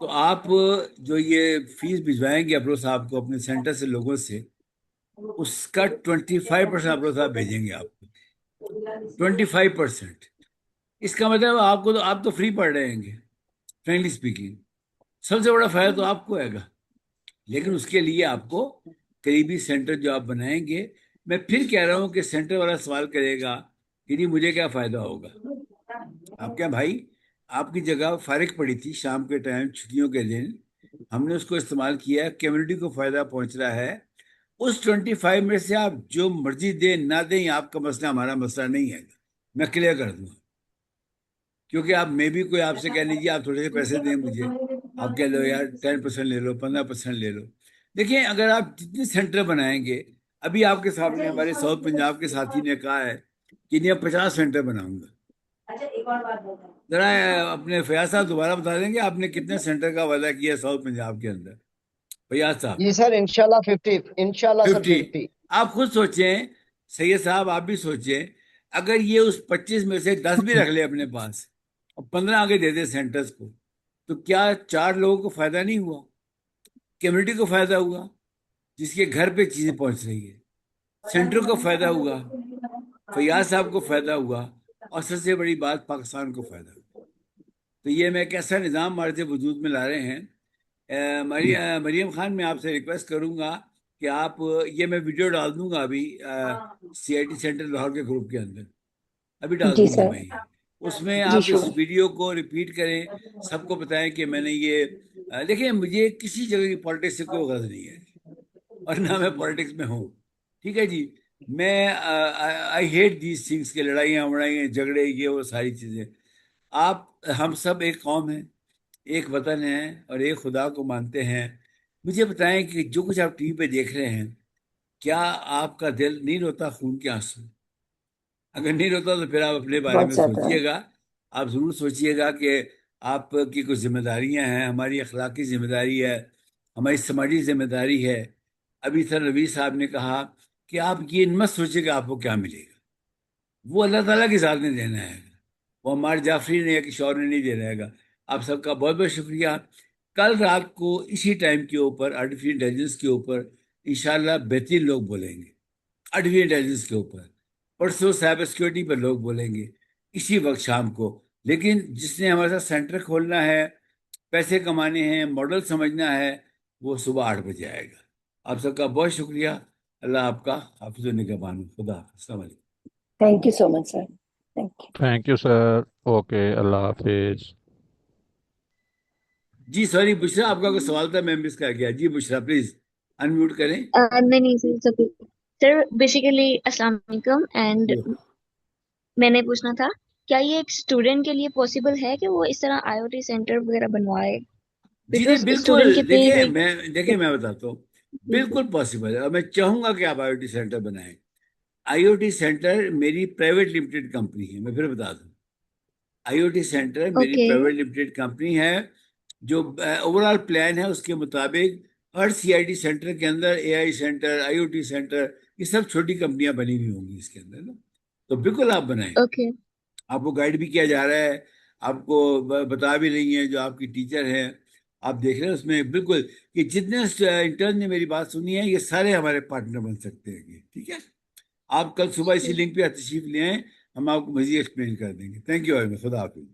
تو آپ جو یہ فیس بھجوائیں گے ابرو صاحب کو اپنے سینٹر سے لوگوں سے، اس کا 25% ابرو صاحب بھیجیں گے آپ کو، 25%. اس کا مطلب آپ تو فری پڑھ رہے ہیں، فرینکلی اسپیکنگ سب سے بڑا فائدہ تو آپ کو ہے گا. لیکن اس کے لیے آپ کو قریبی سینٹر جو آپ بنائیں گے، میں پھر کہہ رہا ہوں کہ سینٹر والا سوال کرے گا کہ جی مجھے کیا فائدہ ہوگا. آپ کیا بھائی، آپ کی جگہ فارغ پڑی تھی شام کے ٹائم، چھٹیوں کے دن، ہم نے اس کو استعمال کیا ہے، کمیونٹی کو فائدہ پہنچ رہا ہے. اس 25 میں سے آپ جو مرضی دیں نہ دیں، آپ کا مسئلہ ہمارا مسئلہ نہیں ہے، میں کلیئر کر دوں. کیونکہ آپ میں بھی کوئی آپ سے کہہ لیجیے آپ تھوڑے سے پیسے دیں مجھے، آپ کہہ لو یار 10% لے لو، 15% لے لو. دیکھیں اگر آپ جتنے سینٹر بنائیں گے، ابھی آپ کے سامنے ہمارے ساؤتھ پنجاب کے ساتھی نے کہا ہے کہ میں 50 سینٹر بناؤں گا. ذرا اپنے فیاض صاحب دوبارہ بتا دیں گے آپ نے کتنے سینٹر کا وعدہ کیا ساؤتھ پنجاب کے اندر؟ فیاض صاحب. جی سر انشاءاللہ 50، انشاءاللہ سر 50. 50. آپ خود سوچیں، سید صاحب آپ بھی سوچیں، اگر یہ اس 25 میں سے 10 بھی رکھ لے اپنے پاس اور 15 آگے دے دے سینٹرز کو، تو کیا 4 لوگوں کو فائدہ نہیں ہوا؟ کمیونٹی کو فائدہ ہوا جس کے گھر پہ چیزیں پہنچ رہی ہے، سینٹر کو فائدہ ہوا، فیاض صاحب کو فائدہ ہوا، اور سب سے بڑی بات پاکستان کو فائدہ ہوا. تو یہ میں ایک ایسا نظام ہمارے سے وجود میں لا رہے ہیں. مریم خان، میں آپ سے ریکویسٹ کروں گا کہ آپ یہ میں ویڈیو ڈال دوں گا ابھی CIT سینٹر لاہور کے گروپ کے اندر، ابھی ڈال جی دوں گا سر. میں. اس میں جی آپ اس شور. ویڈیو کو ریپیٹ کریں، سب کو بتائیں کہ میں نے یہ دیکھیں مجھے کسی جگہ کی پالیٹکس سے کوئی غرض نہیں ہے، اور نہ میں پالیٹکس میں ہوں. ٹھیک ہے جی، میں آئی ہیٹ دیز تھنگس کے لڑائیاں وڑائیاں جھگڑے یہ وہ ساری چیزیں. ہم سب ایک قوم ہیں، ایک وطن ہے، اور ایک خدا کو مانتے ہیں. مجھے بتائیں کہ جو کچھ آپ ٹی وی پہ دیکھ رہے ہیں، کیا آپ کا دل نہیں روتا خون کے آنسو؟ اگر نہیں روتا تو پھر آپ اپنے بارے بہت میں زیادہ. سوچئے گا. آپ ضرور سوچئے گا کہ آپ کی کچھ ذمہ داریاں ہیں، ہماری اخلاقی ذمہ داری ہے، ہماری سماجی ذمہ داری ہے. ابھی سر روی صاحب نے کہا کہ آپ یہ مت سوچیں کہ آپ کو کیا ملے گا، وہ اللہ تعالیٰ کے ذات نے دینا ہے، وہ عمار جعفری نے یا کسی اور نے نہیں دے رہے گا. آپ سب کا بہت بہت شکریہ. کل رات کو اسی ٹائم کے اوپر آرٹیفیشل انٹیلیجنس کے اوپر انشاءاللہ بہترین لوگ بولیں گے، آرٹیفیشل انٹیلیجنس کے اوپر. پرسوں سائبر سیکورٹی پر لوگ بولیں گے اسی وقت شام کو. لیکن جس نے ہمارے ساتھ سینٹر کھولنا ہے، پیسے کمانے ہیں، ماڈل سمجھنا ہے، وہ صبح 8 بجے آئے گا. آپ سب کا بہت شکریہ. اللہ آپ کا حافظ و نگہبان ہو. خدا حافظ. السلام علیکم. Thank you so much sir. Thank you. Thank you sir. Okay, اللہ حافظ. جی سوری بشرا، آپ کا کوئی سوال تھا میں مس کر گیا. جی بشرا پلیز انمیوٹ کریں. نہیں سر سر بیسیکلی السلام علیکم. اینڈ میں نے پوچھنا تھا کیا یہ ایک اسٹوڈنٹ کے لیے پاسبل ہے کہ وہ اس طرح IoT سینٹر وغیرہ بنوائے؟ جی Because بالکل. اسٹوڈنٹ کے دیکھیں میں بتاتا ہوں، بالکل پاسبل ہے، اور میں چاہوں گا کہ آپ IoT سینٹر بنائیں. IoT سینٹر میری پرائیویٹ لمیٹڈ کمپنی ہے، میں پھر بتا دوں. IoT سینٹر میری پرائیویٹ لمیٹڈ کمپنی ہے، جو اوور آل پلان ہے اس کے مطابق ہر CIT سینٹر کے اندر AI سینٹر، IoT سینٹر، یہ سب چھوٹی کمپنیاں بنی ہوئی ہوں گی اس کے اندر نا. تو بالکل آپ بنائیں. آپ کو گائیڈ بھی کیا جا رہا ہے، آپ کو بتا بھی رہی ہیں جو آپ کی ٹیچر ہیں. آپ دیکھ رہے ہیں اس میں بالکل کہ جتنے انٹرن نے میری بات سنی ہے یہ سارے ہمارے پارٹنر بن سکتے ہیں. ٹھیک ہے، آپ کل صبح اسی لنک پہ تشریف لے آئیں، ہم آپ کو مزید ایکسپلین کر دیں گے. Thank you very much. خدا حافظ.